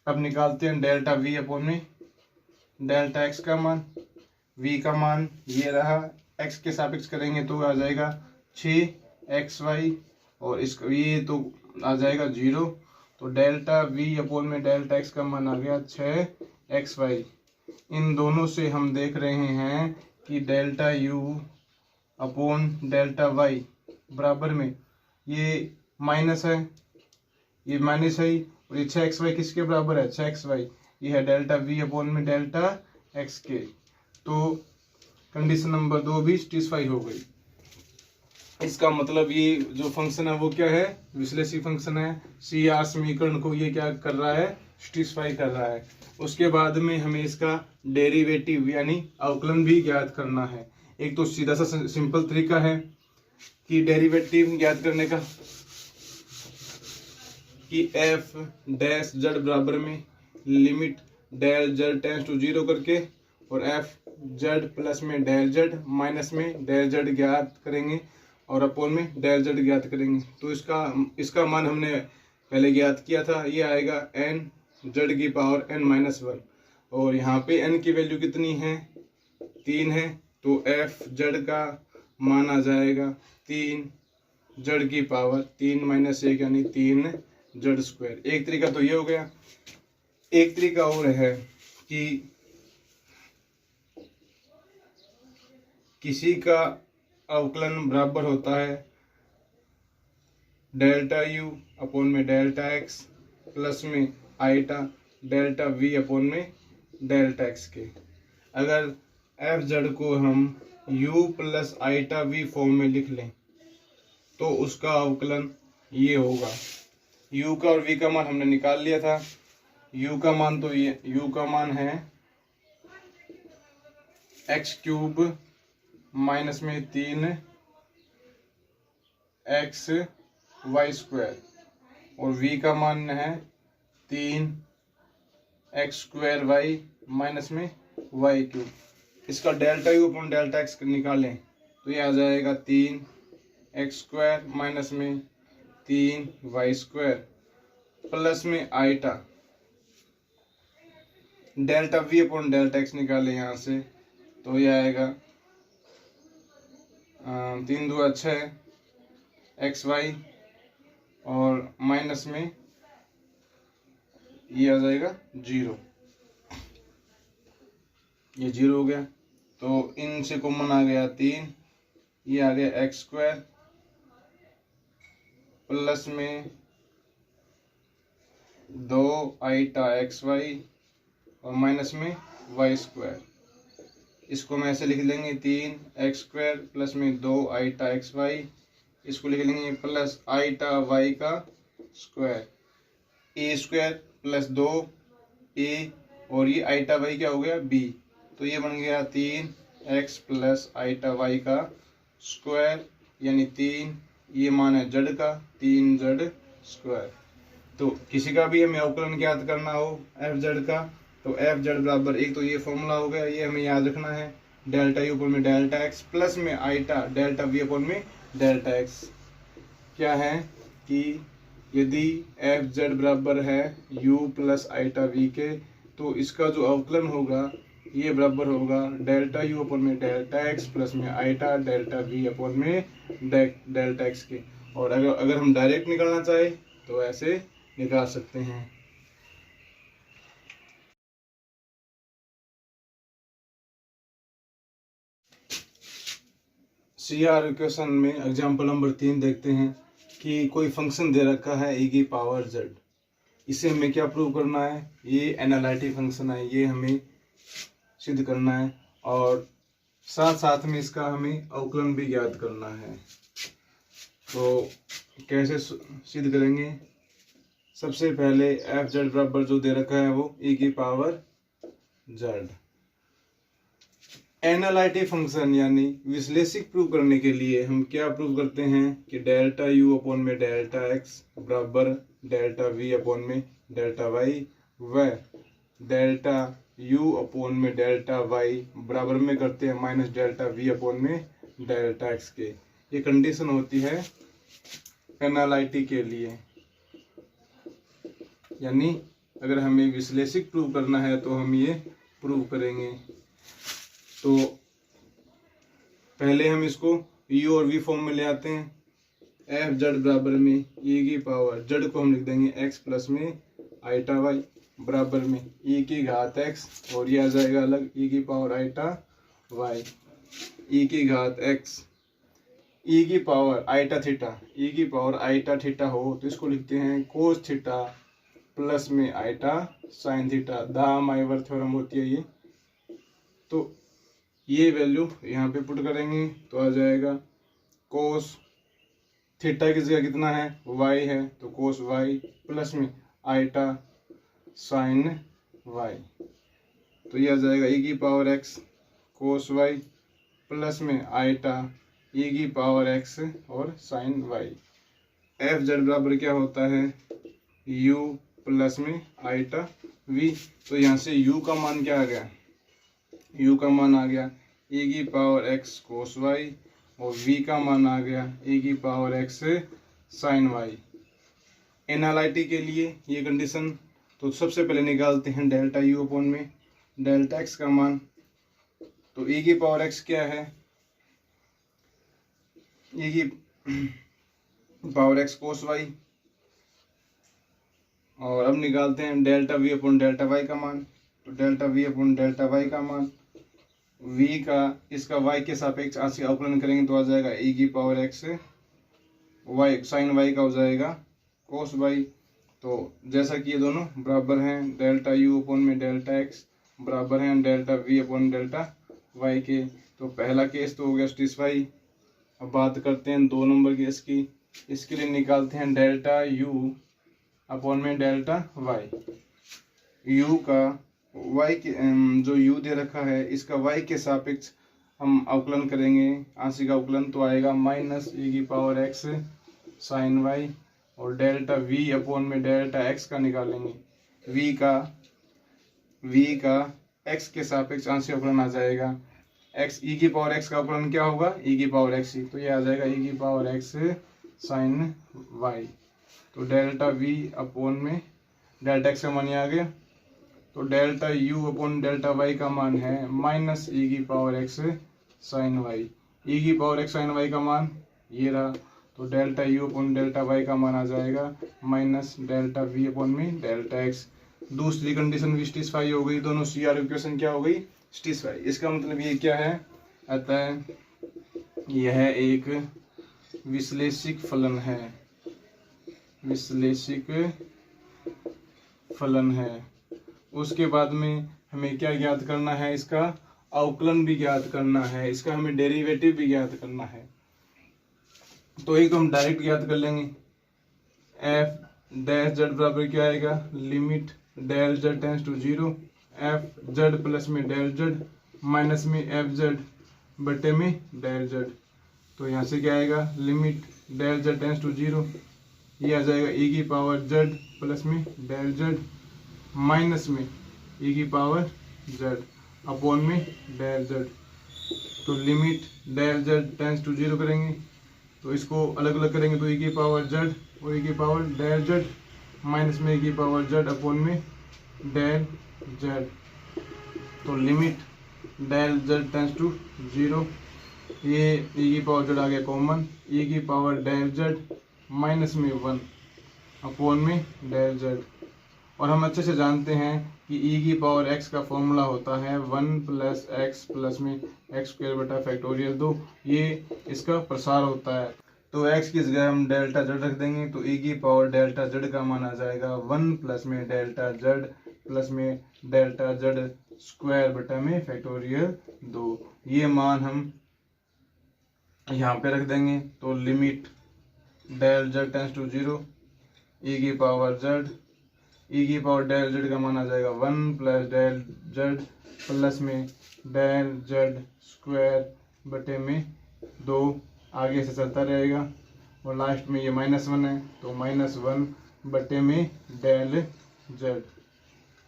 अब निकालते हैं डेल्टा v अपॉन में डेल्टा x का मान। v का मान ये रहा, x के सापेक्ष करेंगे तो आ जाएगा 6xy और इसका ये तो आ जाएगा 0। तो डेल्टा v अपॉन में डेल्टा x का मान आ गया 6xy। इन दोनों से हम देख रहे हैं कि delta u upon delta y बराबर में ये माइनस है, ये माइनस है, और ये 6xy किसके बराबर है, 6xy। ये है डेल्टा v अपॉन में डेल्टा x के। तो कंडीशन नंबर 2 भी सेटिस्फाई हो गई। इसका मतलब ये जो फंक्शन है वो क्या है, विश्लेषी फंक्शन है। CR समीकरण को ये क्या कर रहा है, सेटिस्फाई कर रहा है। उसके बाद में हमें इसका डेरिवेटिव यानी अवकलन भी ज्ञात करना है। एक तो सीधा सा सिंपल तरीका है कि डेरिवेटिव ज्ञात करने का, कि f डैश z बराबर में limit del z tends to 0 करके और f z प्लस में डेल z माइनस में डेल z ज्ञात करेंगे और अपॉन में डेल z ज्ञात करेंगे। तो इसका मान हमने पहले ज्ञात किया था, ये आएगा n z की पावर n-1 और यहाँ पे n की वैल्यू कितनी है, 3 है। तो f z का मान आ जाएगा 3 z की पावर 3-1 यानी 3z²। एक तरीका तो ये हो गया। एक तरीका और है कि किसी का अवकलन बराबर होता है डेल्टा u अपॉन में डेल्टा x प्लस में आइटा डेल्टा v अपॉन में डेल्टा x के। अगर f z को हम u plus iota v form में लिख लें तो उसका अवकलन ये होगा। u का और v का मान हमने निकाल लिया था। u का मान तो ये u का मान है x³ माइनस में 3xy² और v का मान है 3x² माइनस में y³। इसका delta u upon delta x निकालें तो ये आ जाएगा 3x² माइनस में 3y² प्लस में iota delta v upon delta x निकालें यहाँ से तो ये आएगा 3 2 6xy और माइनस में ये आ जाएगा 0। ये 0 हो गया। तो इनसे कॉमन आ गया 3, ये आ गया x² प्लस में 2 आइटा xy और माइनस में y²। इसको मैं ऐसे लिख लेंगे 3x² प्लस में 2 आइटा xy, इसको लिख लेंगे प्लस आइटा y का स्क्वायर, a² प्लस 2a और ये आइटा y क्या हो गया b। तो ये बन गया 3x प्लस आइटा y का स्क्वायर यानी 3, ये मान है z का 3z²। तो किसी का भी हमें अवकलन ज्ञात करना हो f z का तो एफ जेड बराबर, एक तो ये फॉर्मूला हो गया, ये हमें याद रखना है, डेल्टा यू अपॉन में डेल्टा एक्स प्लस में आईटा डेल्टा वी अपॉन में डेल्टा एक्स। क्या है कि यदि एफ जेड बराबर है यू प्लस आईटा वी के, तो इसका जो अवकलन होगा ये बराबर होगा डेल्टा यू अपॉन में डेल्टा एक्स प्लस में आईटा डेल्टा वी अपॉन में डेल्टा एक्स के। और अगर हम डायरेक्ट निकालना चाहे तो ऐसे निकाल सकते हैं। CR क्वेश्चन में एग्जाम्पल नंबर 3 देखते हैं कि कोई फंक्शन दे रखा है e की पावर z। इसे हमें क्या प्रूव करना है, ये एनालिटिक फंक्शन है, ये हमें सिद्ध करना है और साथ साथ में इसका हमें अवकलन भी ज्ञात करना है। तो कैसे सिद्ध करेंगे, सबसे पहले एफ जेड बराबर जो दे रखा है वो e की पावर z। एनालिटिक फंक्शन यानी विश्लेषिक प्रूव करने के लिए हम क्या प्रूव करते हैं कि डेल्टा यू अपॉन में डेल्टा एक्स बराबर डेल्टा वी अपॉन में डेल्टा वाई व डेल्टा यू अपॉन में डेल्टा वाई बराबर में करते हैं माइनस डेल्टा वी अपॉन में डेल्टा एक्स के। ये कंडीशन होती है एनालिटिक के लिए, यानी अगर हमें विश्लेषिक प्रूव करना है तो हम ये प्रूव करेंगे। तो पहले हम इसको यू और वी फॉर्म में ले आते हैं। एफ जेड बराबर में ई की पावर जेड को हम लिख देंगे एक्स प्लस में आईटा वाई बराबर में ई की घात एक्स और ये आ जाएगा अलग ई की पावर आईटा वाई, ई की घात एक्स, ई की पावर आईटा थीटा, ई की पावर आईटा थीटा हो तो इसको लिखते हैं कोस थीटा प्लस में आईटा साइन थीटा। द-माइवर थ्योरम होती है ये। तो ये वैल्यू यहाँ पे पुट करेंगे तो आ जाएगा कोस थीटा की जगह कितना है y है तो कोस y प्लस में आईटा साइन y, तो ये आ जाएगा e की power x cos y plus में आईटा e की पावर x और साइन y। एफ जेड बराबर क्या होता है u प्लस में आईटा v। तो यहाँ से u का मान क्या आ गया, u का मान आ गया e की पावर x कोस y और v का मान आ गया e की power x sine y। Analytic के लिए ये कंडीशन, तो सबसे पहले निकालते हैं डेल्टा u अपॉन में डेल्टा x का मान। तो e की पावर x क्या है, e की पावर x कोस y, और अब निकालते हैं delta v upon delta y का मान। तो delta v upon delta y का मान, v का इसका y के सापेक्ष आंशिक अवकलन करेंगे तो आ जाएगा e की power x y sine y का हो जाएगा कोस y। तो जैसा कि ये दोनों बराबर हैं डेल्टा u अपॉन में डेल्टा x बराबर हैं delta v upon delta y के, तो पहला केस तो हो गया सैटिस्फाई। अब बात करते हैं 2 नंबर केस की। इसके लिए निकालते हैं डेल्टा u अपॉन में डेल्टा y। u का y के जो u दे रखा है इसका y के सापेक्ष हम अवकलन करेंगे आंशिक अवकलन, तो आएगा माइनस e की पावर x साइन y और डेल्टा v अपॉन में डेल्टा x का निकालेंगे। v का x के सापेक्ष आंशिक अवकलन आ जाएगा x, e की पावर x का अवकलन क्या होगा e की पावर x ही, तो ये आ जाएगा e की पावर x साइन y। तो डेल्टा v अपॉन में डेल्टा x का मान आ गया, तो delta u upon delta y का मान है माइनस e की power x sine y। e की पावर x साइन y का मान ये रहा, तो delta u upon delta y का मान आ जाएगा माइनस डेल्टा v अपॉन में डेल्टा x। दूसरी कंडीशन भी सैटिस्फाई हो गई, दोनों CR इक्वेशन क्या हो गई सैटिस्फाई। इसका मतलब ये क्या है, अतः यह एक विश्लेषिक फलन है, विश्लेषिक फलन है। उसके बाद में हमें क्या ज्ञात करना है, इसका अवकलन भी ज्ञात करना है, इसका हमें डेरिवेटिव भी ज्ञात करना है। तो एक तो हम डायरेक्ट ज्ञात कर लेंगे, एफ डैश जेड बराबर क्या आएगा limit del Z tends to 0 f z plus में डेल जेड माइनस में एफ जेड बटे में डेल जेड। तो यहाँ से क्या आएगा limit del Z tends to 0, ये आ जाएगा e की पावर जेड प्लस में डेल जेड माइनस में ई की पावर जेड अपॉन में डेल जेड। तो limit del Z tends to 0 करेंगे तो इसको अलग अलग करेंगे तो ई की पावर जेड और ई की पावर डेल जेड माइनस में ई की पावर जेड अपॉन में डेल जेड। तो limit del Z tends to 0, ये ई की पावर जेड आ गया कॉमन, ई की पावर डेल जेड माइनस में 1 अपॉन में डेल जेड। और हम अच्छे से जानते हैं कि ई की पावर एक्स का फॉर्मूला होता है 1 प्लस एक्स प्लस में एक्स स्क्वायर बटा फैक्टोरियल 2, ये इसका प्रसार होता है। तो एक्स की जगह हम डेल्टा जेड रख देंगे तो ई की पावर डेल्टा जेड का मान आ जाएगा 1 प्लस में डेल्टा जेड प्लस में डेल्टा जेड स्क्वायर बटा में फैक्टोरियल 2। ये मान हम यहाँ पे रख देंगे तो limit del Z tends to 0, e की पावर जेड, ई की पावर डेल जेड का मान आ जाएगा 1 प्लस डेल जेड प्लस में डेल जेड स्क्वायर बटे में 2, आगे से चलता रहेगा और लास्ट में ये -1 है तो -1 बटे में डेल जेड।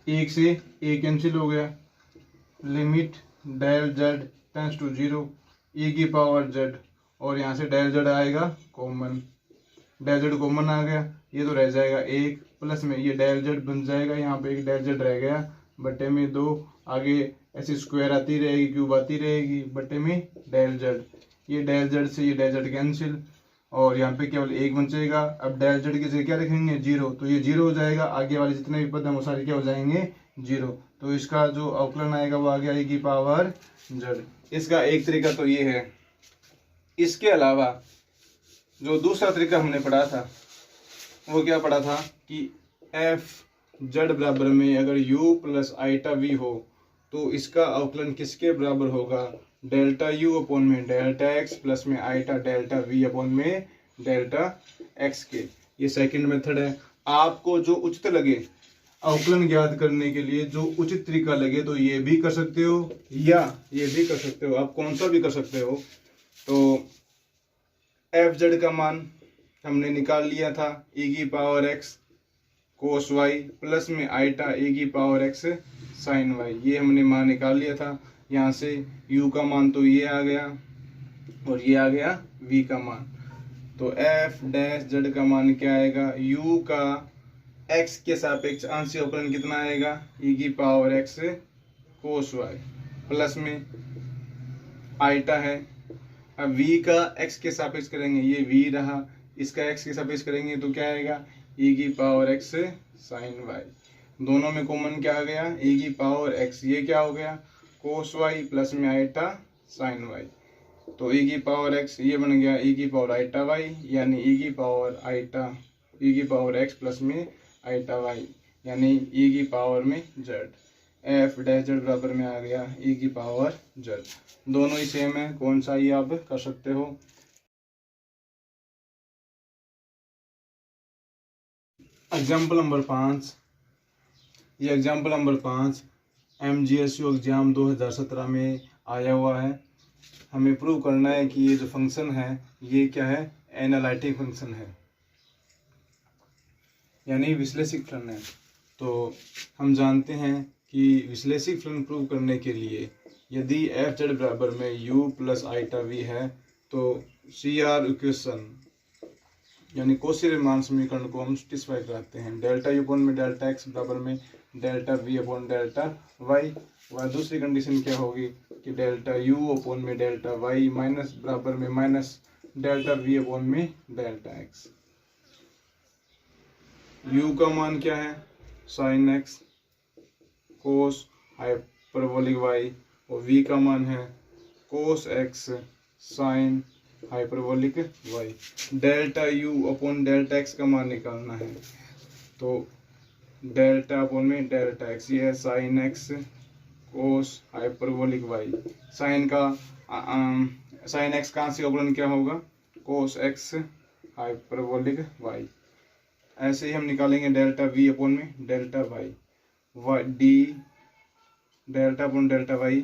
एक से ए कैंसिल हो गया, limit del Z tends to 0, e की पावर जेड और यहाँ से डेल जेड आएगा कॉमन, डेल जेड कॉमन आ गया, ये तो रह जाएगा 1 प्लस में ये डेल जेड बन जाएगा, यहाँ पे एक डेल जेड रह गया बटे में 2, आगे ऐसी स्क्वायर आती रहेगी क्यूब आती रहेगी बटे में डेल जेड, ये डेल जेड से ये डेल जेड कैंसिल और यहाँ पे केवल 1 बचेगा। अब डेल जेड की जगह क्या रखेंगे 0, तो ये 0 हो जाएगा, आगे वाले जितने भी पद हैं वो सारे क्या हो जाएंगे 0। तो इसका जो अवकलन आएगा वो आ गया ई की पावर जेड। इसका एक तरीका तो ये है। इसके अलावा जो दूसरा तरीका हमने पढ़ा था वो क्या पढ़ा था कि एफ जेड बराबर में अगर u प्लस आइटा वी हो तो इसका अवकलन किसके बराबर होगा, डेल्टा u अपॉन में डेल्टा x प्लस में आइटा डेल्टा v अपॉन में डेल्टा x के। ये सेकंड मेथड है। आपको जो उचित लगे अवकलन ज्ञात करने के लिए जो उचित तरीका लगे तो ये भी कर सकते हो या ये भी कर सकते हो, आप कौन सा भी कर सकते हो। तो एफ जेड का मान हमने निकाल लिया था ई की power x cos y plus में आइटा ई की पावर एक्स साइन वाई, ये हमने मान निकाल लिया था। यहाँ से u का मान तो ये आ गया और ये आ गया v का मान। तो एफ डैश जेड का मान क्या आएगा, u का x के सापेक्ष आंशिक अवकलन कितना आएगा e की power x cos y plus में आइटा है। अब v का x के सापेक्ष करेंगे, ये v रहा, इसका x के सापेक्ष करेंगे तो क्या आएगा e की पावर x साइन y। दोनों में कॉमन क्या आ गया e की पावर x, ये क्या हो गया कोस y प्लस में आइटा साइन y। तो e की पावर x ये बन गया e की पावर आइटा y, यानी e की पावर आइटा e की पावर x प्लस में आइटा y, यानी e की पावर में z। एफ डैश जेड बराबर में आ गया e की पावर जेड। दोनों ही सेम है, कौन सा ही आप कर सकते हो। एग्जाम्पल नंबर 5, ये एग्जाम्पल नंबर 5 MGSU एग्जाम 2017 में आया हुआ है। हमें प्रूव करना है कि ये जो फंक्शन है ये क्या है, एनालिटिक फंक्शन है यानी विश्लेषिक फलन है। तो हम जानते हैं कि विश्लेषिक फलन प्रूव करने के लिए यदि एफ जेड बराबर में u प्लस आइटा वी है तो CR इक्वेशन यानी कौशी रीमान समीकरण को हम सेटिस्फाई कराते हैं। डेल्टा u अपॉन में डेल्टा x बराबर में delta v upon delta y। वह दूसरी कंडीशन क्या होगी कि डेल्टा u अपॉन में डेल्टा y माइनस बराबर में माइनस डेल्टा v अपॉन में डेल्टा x। u का मान क्या है sign x cos hyperbolic y और v का मान है कोस x sine hyperbolic y। Delta u upon delta x का मान निकालना है तो डेल्टा अपॉन में डेल्टा x, ये है sign x cos hyperbolic y। Sign का साइन x का आंशिक अवकलन क्या होगा कोस x हाइपरबोलिक y। ऐसे ही हम निकालेंगे डेल्टा v अपॉन में delta y D delta upon delta y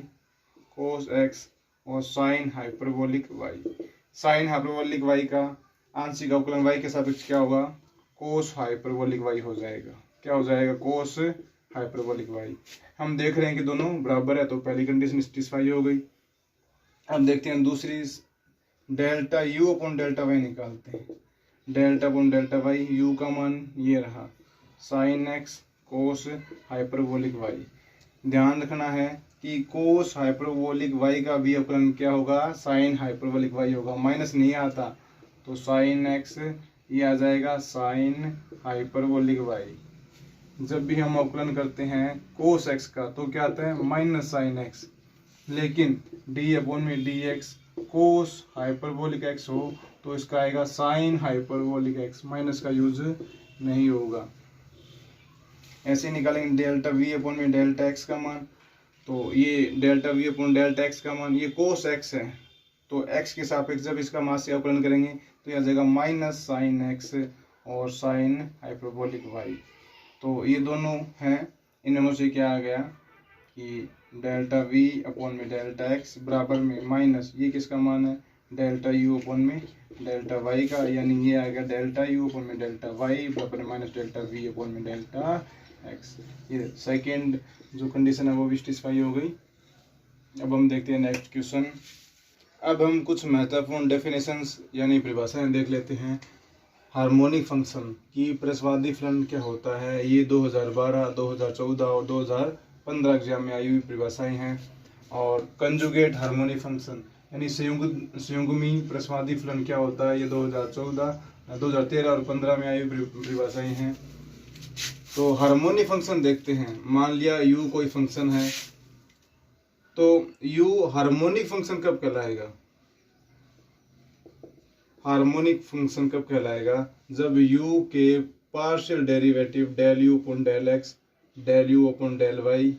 कोस x और sine hyperbolic y। Sine hyperbolic y का आंशिक अवकलन y के सापेक्ष क्या होगा कोस हाइपरबोलिक y हो जाएगा। क्या हो जाएगा कोस हाइपरबोलिक वाई। हम देख रहे हैं कि दोनों बराबर है, तो पहली कंडीशन सेटिस्फाई हो गई। अब देखते हैं दूसरी, delta u upon delta y निकालते हैं। Delta upon delta y, u का मान ये रहा sine x cos hyperbolic y. ध्यान रखना है कि कोस हाइपरबोलिक वाई का भी अवकलन क्या होगा, साइन हाइपरबोलिक वाई होगा। माइनस नहीं आता तो साइन एक्स ये आ जाएगा साइन हाइपरबोलिक वाई। जब भी हम अवकलन करते हैं कोस एक्स का तो क्या आता है माइनस साइन एक्स, लेकिन डी अपॉन में D x cos hyperbolic x हो तो इसका आएगा साइन हाइपरबोलिक एक्स, माइनस का यूज नहीं होगा। ऐसे निकालेंगे डेल्टा वी अपॉन में डेल्टा एक्स का मान, तो ये delta v upon delta x का मान, ये कोस एक्स है तो एक्स के सापेक्ष जब इसका मान से अवकलन करेंगे तो यह आ जाएगा माइनस साइन एक्स और साइन हाइपरबोलिक वाई। तो ये दोनों हैं, इनमें से क्या आ गया कि डेल्टा वी अपॉन में डेल्टा एक्स बराबर में माइनस ये किसका मान है डेल्टा यू अपॉन में डेल्टा वाई का, यानी ये आएगा डेल्टा यू अपॉन में डेल्टा वाई बराबर में माइनस डेल्टा वी अपॉन में डेल्टा एक्स। ये सेकेंड जो कंडीशन है वो भी सेटिस्फाई हो गई। अब हम देखते हैं नेक्स्ट क्वेश्चन। अब हम कुछ महत्वपूर्ण डेफिनेशंस यानी परिभाषाएं देख लेते हैं। हार्मोनिक फंक्शन की प्रस्वादी फलन क्या होता है, ये 2012, 2014 और 2015 एग्जाम में आई हुई परिभाषाएं हैं। और कंजुगेट हार्मोनिक फंक्शन यानी संयुग्मी प्रस्वादी फलन क्या होता है, ये 2014, 2013 और 15 में आई हुई परिभाषाएं हैं। तो हार्मोनिक फंक्शन देखते हैं। मान लिया u कोई फंक्शन है, तो u हार्मोनिक फंक्शन कब कहलाएगा, हार्मोनिक फंक्शन कब कहलाएगा जब u के partial derivative del u upon del x, del u upon del y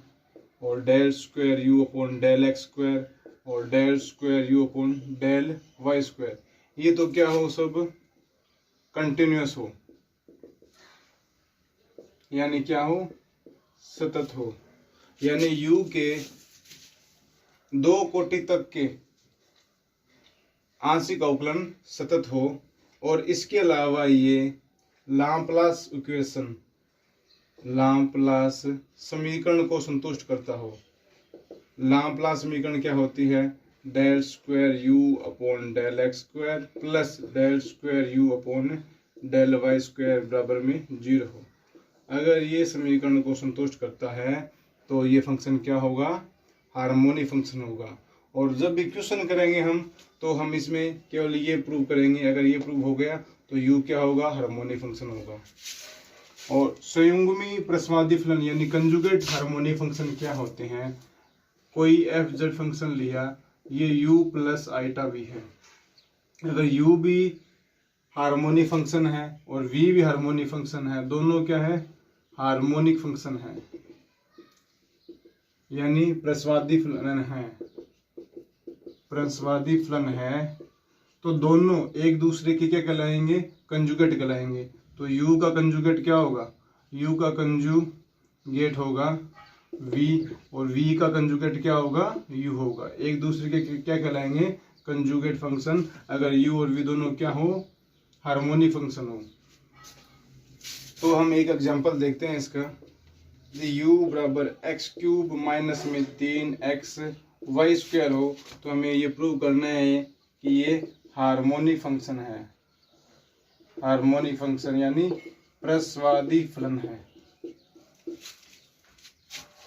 और del square u upon del x squared और del square u upon del y squared, ये तो क्या हो सब कंटिन्यूअस हो, यानी क्या हो सतत हो। यानी u के दो कोटि तक के आंशिक अवकलन सतत हो और इसके अलावा ये लाप्लास इक्वेशन, लाप्लास समीकरण को संतुष्ट करता हो। लाप्लास समीकरण क्या होती है, del square u upon del x square plus del square u upon del y square बराबर में 0 हो। अगर ये समीकरण को संतुष्ट करता है तो ये फंक्शन क्या होगा, हार्मोनिक फंक्शन होगा। और जब भी क्वेश्चन करेंगे हम तो हम इसमें केवल ये प्रूव करेंगे, अगर ये प्रूव हो गया तो u क्या होगा, हार्मोनिक फंक्शन होगा। और संयुग्मी प्रस्वादी फलन यानी कंजुगेट हार्मोनिक फंक्शन क्या होते हैं, कोई एफ जेड फंक्शन लिया, ये u प्लस आइटा भी है। अगर u भी हार्मोनिक फंक्शन है और v भी हार्मोनिक फंक्शन है, दोनों क्या है हार्मोनिक फंक्शन है यानी प्रस्वादी फलन है, प्रस्वादी फलन है, तो दोनों एक दूसरे के क्या कहलाएंगे, कंजुगेट कहलाएंगे। तो u का कंजुगेट क्या होगा, u का कंजुगेट होगा v और v का कंजुगेट क्या होगा, u होगा। एक दूसरे के क्या कहलाएंगे, कंजुगेट फंक्शन, अगर u और v दोनों क्या हो, हार्मोनिक फंक्शन हो। तो हम एक एग्जांपल देखते हैं इसका। u बराबर एक्स क्यूब माइनस में 3x वाई स्क्वायर हो तो हमें ये प्रूव करना है कि ये हार्मोनिक फंक्शन है, हार्मोनिक फंक्शन यानी प्रस्वादी फलन है।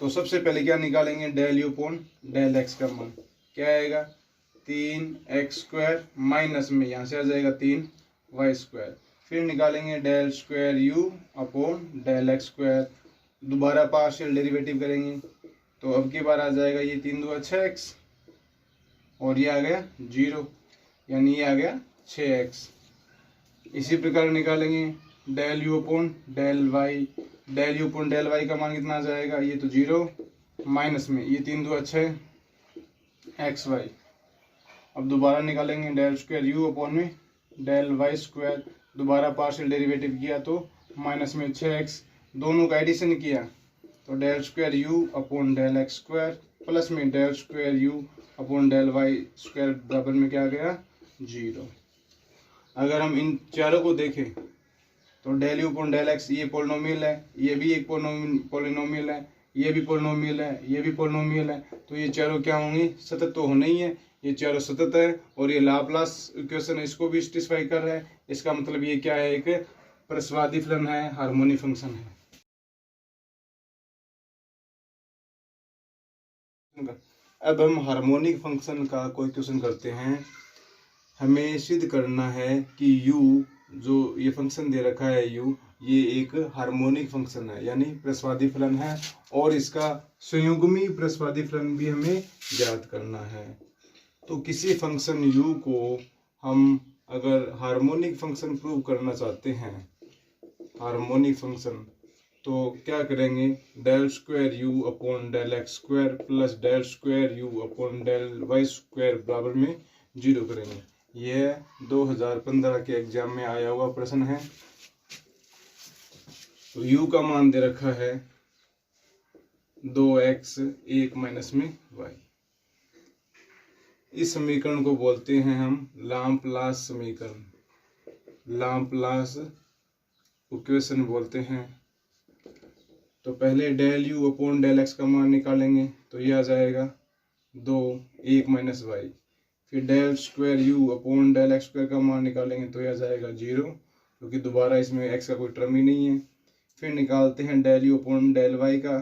तो सबसे पहले क्या निकालेंगे, del u upon del x का मान क्या आएगा, 3x स्क्वायर माइनस में यहाँ से आ जाएगा 3y स्क्वायर। फिर निकालेंगे del square u upon del x square, दोबारा पार्शियल डेरिवेटिव करेंगे तो अब की बार आ जाएगा ये 3 2 6x और ये आ गया 0, यानी ये आ गया 6x। इसी प्रकार निकालेंगे del u upon del y, del u upon del y का मान कितना आ जाएगा, ये तो 0 माइनस में ये 3 2 6 xy। अब दोबारा निकालेंगे डेल स्क्वायर यू अपॉन में डेल वाई स्क्वायर, दोबारा पार्शियल डेरिवेटिव किया तो माइनस में 6x, दोनों का एडिशन किया तो del square u upon del x square plus में del square u upon del y square बराबर में क्या आ गया 0। अगर हम इन चारों को देखें तो del u upon del x ये पोलिनोमियल है, ये भी एक पोलिनोमियल है, ये भी पोलिनोमियल है, ये भी पोलिनोमियल है। तो ये चारों क्या होंगे, सतत तो होना ही है, ये चारों सतत है। और ये लाप्लास इक्वेशन है, इसको भी सेटिस्फाई कर रहा है। इसका मतलब ये क्या है, एक प्रस्वादी फलन है, हार्मोनिक फंक्शन है। अब हम हार्मोनिक फंक्शन का कोई क्वेश्चन करते हैं। हमें सिद्ध करना है कि u, जो ये फंक्शन दे रखा है u, ये एक हार्मोनिक फंक्शन है, यानी प्रस्वादी फलन है, और इसका संयुग्मी प्रस्वादी फलन भी हमें ज्ञात करना है। तो किसी फंक्शन u को हम अगर हार्मोनिक फंक्शन प्रूव करना चाहते हैं, हार्मोनिक फंक्शन, तो क्या करेंगे, del square u upon del x square plus del square u upon del y square बराबर में 0 करेंगे। यह 2015 के एग्जाम में आया हुआ प्रश्न है। तो u का मान दे रखा है 2x 1 माइनस में y। इस समीकरण को बोलते हैं हम लाप्लास समीकरण, लाप्लास इक्वेशन बोलते हैं। तो पहले del u upon del x का मान निकालेंगे, तो ये आ जाएगा 2 1 माइनस वाई। फिर del square u upon del x square का मान निकालेंगे, तो ये आ जाएगा 0, क्योंकि दोबारा इसमें एक्स का कोई टर्म ही नहीं है। फिर निकालते हैं del u upon del y का,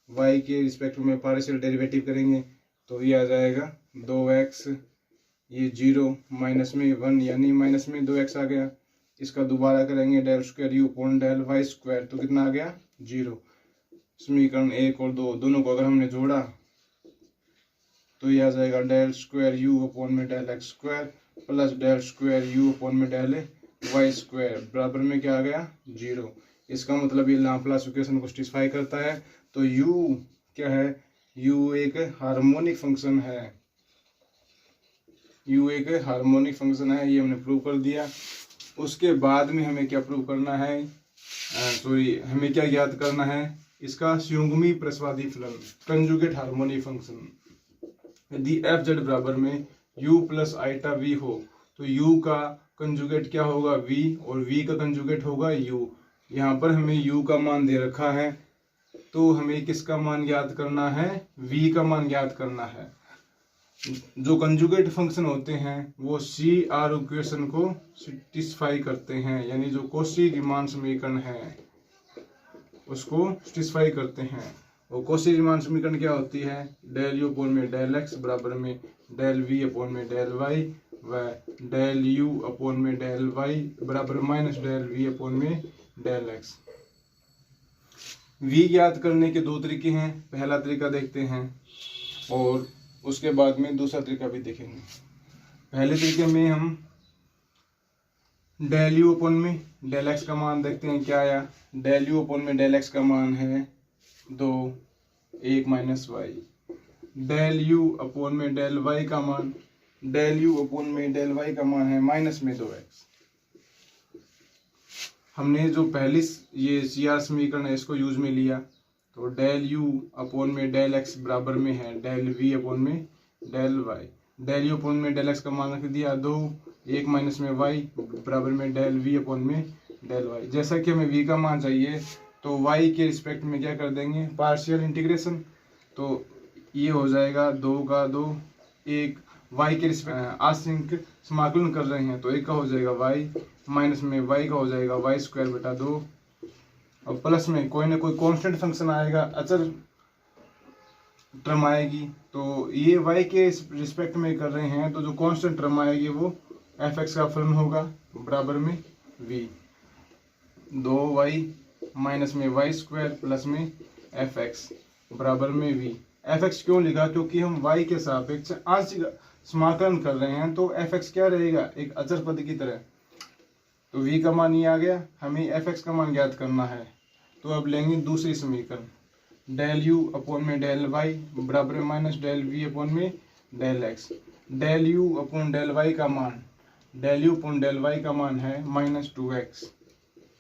वाई के रिस्पेक्ट में पार्शियल डेरिवेटिव करेंगे, तो ये आ जाएगा 2x, ये 0 माइनस में 1 यानी माइनस में 2x आ गया। इसका दोबारा करेंगे del square u upon del y square, तो कितना आ गया 0। समीकरण 1 और 2 दोनों को अगर हमने जोड़ा तो ये आ जाएगा डेल स्क्वायर यू अपॉन में del x square plus del square u upon में डेल वाई स्क्वायर बराबर में क्या आ गया 0। इसका मतलब ये लाप्लास इक्वेशन को सेटिस्फाई करता है। तो u क्या है, u एक हार्मोनिक फंक्शन है, u एक हार्मोनिक फंक्शन है, ये हमने प्रूव कर दिया। उसके बाद में हमें क्या प्रूव करना है, हमें क्या ज्ञात करना है, इसका संयुग्मी प्रस्वादी फलन, कंजुगेट हार्मोनिक फंक्शन। यदि एफ जेड बराबर में u प्लस आइटा v हो, तो u का कंजुगेट क्या होगा v, और v का कंजुगेट होगा u। यहाँ पर हमें u का मान दे रखा है, तो हमें किसका मान ज्ञात करना है, v का मान ज्ञात करना है। जो कंजुगेट फंक्शन होते हैं वो सी आर इक्वेशन को सेटिस्फाई करते हैं, यानी जो कॉची रीमान समीकरण है उसको सेटिस्फाई करते हैं। और कॉची रीमान समीकरण क्या होती है, डेल यू अपॉन में डेल एक्स बराबर में डेल वी अपॉन में डेल वाई, व डेल यू अपॉन में डेल वाई बराबर माइनस डेल वी अपॉन में डेल एक्स। v ज्ञात करने के दो तरीके हैं, पहला तरीका देखते हैं और उसके बाद में दूसरा तरीका भी देखेंगे। पहले तरीके में हम डेल यू अपॉन में डेल एक्स का मान देखते हैं क्या आया। डेल यू अपॉन में डेल एक्स का मान है 2 1 minus y. Del u upon में डेल वाई का मान, डेल यू अपॉन में डेल वाई का मान है माइनस में 2x। हमने जो पहली ये सी आर समीकरण है इसको यूज में लिया, तो डेल यू अपॉन में डेल एक्स बराबर में है डेल वी अपॉन में del y. Del u upon में डेल एक्स का मान रख दिया 2 1 माइनस में वाई बराबर में डेल वी अपॉन में डेल वाई। जैसा कि हमें वी का मान चाहिए तो वाई के रिस्पेक्ट में क्या कर देंगे, पार्शियल इंटीग्रेशन। तो ये हो जाएगा 2 का 2 1, वाई के रिस्पेक्ट आंशिक समाकलन कर रहे हैं तो 1 का हो जाएगा वाई, माइनस में वाई का हो जाएगा वाई स्क्वायर बटा 2, और प्लस में कोई ना कोई कांस्टेंट फंक्शन आएगा, अचर टर्म आएगी। तो ये y के रिस्पेक्ट में कर रहे हैं तो जो कांस्टेंट टर्म आएगी वो f(x) का फलन होगा बराबर में v, 2y माइनस में वाई स्क्वायर प्लस में f(x) बराबर में v। f(x) क्यों लिखा, क्योंकि हम y के सापेक्ष आंशिक समाकलन कर रहे हैं तो f(x) क्या रहेगा, एक अचर पद की तरह। तो v का मान ये आ गया, हमें f(x) का मान ज्ञात करना है। तो अब लेंगे दूसरी समीकरण, डेल u अपॉन में डेल y बराबर में माइनस डेल v अपॉन में del x। Del u upon del y का मान, del u upon del y का मान है माइनस 2x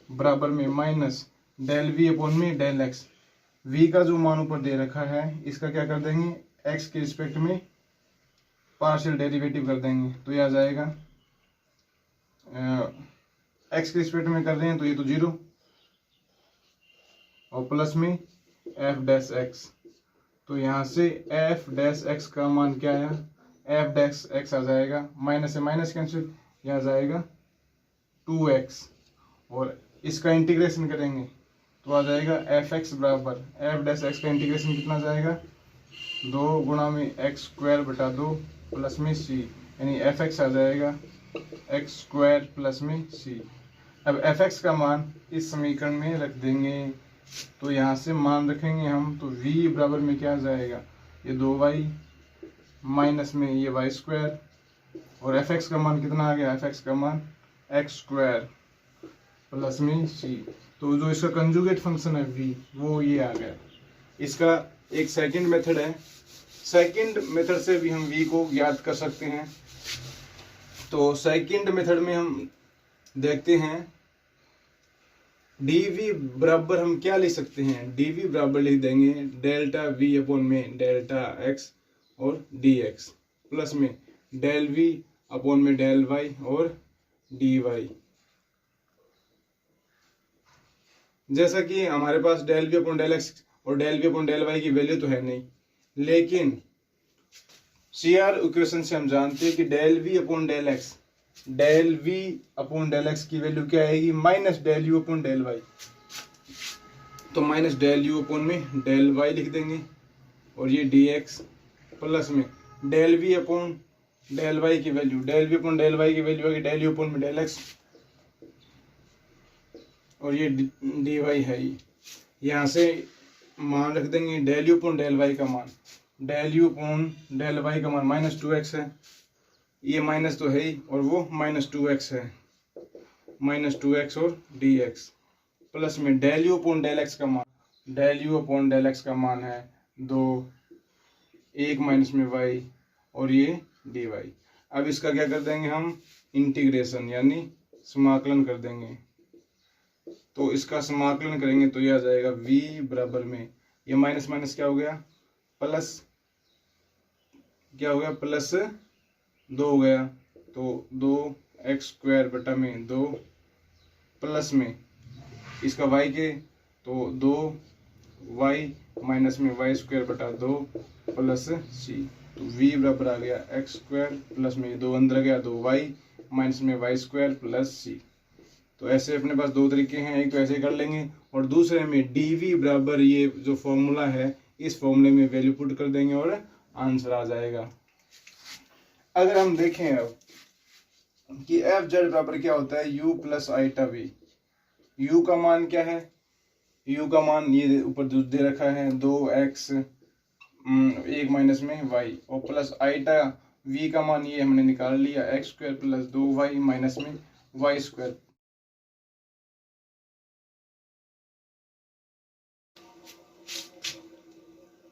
बराबर में माइनस डेल v अपॉन में डेल x। v का जो मान ऊपर दे रखा है इसका क्या कर देंगे, x के रिस्पेक्ट में पार्शियल डेरिवेटिव कर देंगे, तो यह आ जाएगा एक्स के रिस्पेक्ट में कर रहे हैं तो ये तो 0 और प्लस में एफ डैश एक्स, तो यहाँ से एफ डैश एक्स का मान क्या आया, एफ डैश एक्स आ जाएगा, माइनस से माइनस कैंसिल, यह आ जाएगा 2x और इसका इंटीग्रेशन करेंगे तो आ जाएगा एफ एक्स बराबर एफ डैश एक्स का इंटीग्रेशन कितना जाएगा 2 गुणा में एक्स स्क्वायर बटा 2 प्लस में सी, यानी एफ एक्स आ जाएगा एक्स स्क्वायर प्लस में सी। अब एफ एक्स का मान इस समीकरण में रख देंगे, तो यहाँ से मान रखेंगे हम तो v बराबर में क्या आ जाएगा, ये 2y माइनस में ये वाई स्क्वायर, और एफ एक्स का मान कितना आ गया, एफ एक्स का मान एक्स स्क्वायर प्लस में सी। तो जो इसका कंजुगेट फंक्शन है v वो ये आ गया। इसका एक सेकंड मेथड है, सेकंड मेथड से भी हम v को ज्ञात कर सकते हैं। तो सेकंड मेथड में हम देखते हैं dv बराबर हम क्या लिख सकते हैं, dv बराबर लिख देंगे डेल्टा v अपॉन में डेल्टा x और dx प्लस में डेल v अपॉन में डेल y और dy। जैसा कि हमारे पास del v upon del x और del v upon del y की वैल्यू तो है नहीं, लेकिन CR इक्वेशन से हम जानते हैं कि del v upon del x, del v upon del x की वैल्यू क्या आएगी, minus del u upon del y। तो माइनस डेल u अपॉन में डेल y लिख देंगे और ये dx प्लस में del v upon del y की value, del v upon del y की वैल्यू है डेल u अपॉन में डेल x और ये dy है। यहाँ से मान रख देंगे del u upon del y का मान, del u upon del y का मान माइनस 2x है, ये माइनस तो है ही और वो माइनस 2x है, माइनस 2x और dx प्लस में del u upon del x का मान, del u upon del x का मान है 2, 1 माइनस में y और ये dy। अब इसका क्या कर देंगे हम, इंटीग्रेशन यानी समाकलन कर देंगे। तो इसका समाकलन करेंगे तो ये आ जाएगा v बराबर में ये माइनस माइनस क्या हो गया, प्लस क्या हो गया, प्लस 2 हो गया, तो 2x स्क्वायर बटा में 2 प्लस में इसका y के तो 2y माइनस में y स्क्वायर बटा 2 प्लस c। तो v बराबर आ गया x स्क्वायर प्लस में 2 अंदर गया 2y माइनस में y स्क्वायर प्लस c। तो ऐसे अपने पास दो तरीके हैं, एक तो ऐसे कर लेंगे और दूसरे में dv बराबर ये जो फॉर्मूला है इस फॉर्मूले में वैल्यू पुट कर देंगे और आंसर आ जाएगा। अगर हम देखें अब कि एफ जेड बराबर क्या होता है, u plus iota v। u का मान क्या है, u का मान ये ऊपर दे रखा है 2x 1 माइनस में y और प्लस आइटा v का मान ये हमने निकाल लिया x square plus 2y minus में y स्क्वायर।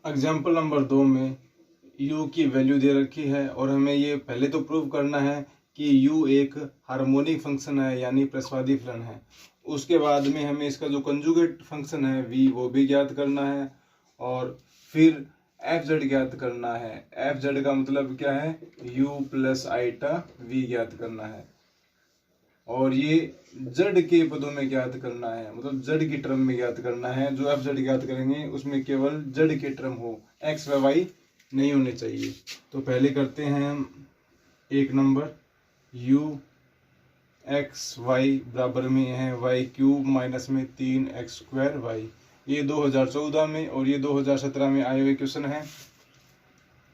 एग्जाम्पल नंबर 2 में u की वैल्यू दे रखी है और हमें ये पहले तो प्रूव करना है कि u एक हार्मोनिक फंक्शन है यानी प्रस्वादी फलन है। उसके बाद में हमें इसका जो कंजुगेट फंक्शन है v वो भी ज्ञात करना है और फिर एफ जेड ज्ञात करना है। एफ जेड का मतलब क्या है, u प्लस आइटा v ज्ञात करना है और ये जेड के पदों में ज्ञात करना है, मतलब जेड की टर्म में ज्ञात करना है। जो एफ जेड ज्ञात करेंगे उसमें केवल जेड के टर्म हो, एक्स व वाई नहीं होने चाहिए। तो पहले करते हैं हम एक नंबर, u एक्स वाई बराबर में है वाई क्यूब माइनस में 3x स्क्वायर वाई। ये 2014 में और ये 2017 में आए हुए क्वेश्चन है।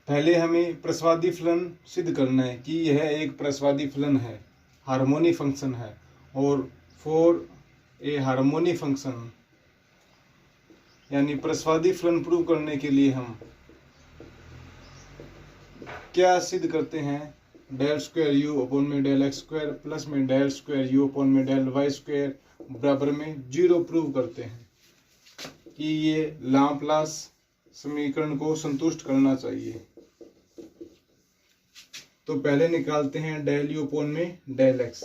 पहले हमें प्रस्वादी फलन सिद्ध करना है कि यह एक प्रस्वादी फलन है, हार्मोनिक फंक्शन है। और फॉर ए हार्मोनिक फंक्शन यानी प्रस्वादी फलन प्रूव करने के लिए हम क्या सिद्ध करते हैं, डेल स्क्वायर यू अपॉन में डेल एक्स स्क्वायर प्लस में डेल स्क्वायर यू अपॉन में डेल वाई स्क्वायर बराबर में 0 प्रूव करते हैं कि ये लाप्लास समीकरण को संतुष्ट करना चाहिए। तो पहले निकालते हैं डेल यू अपॉन में del x.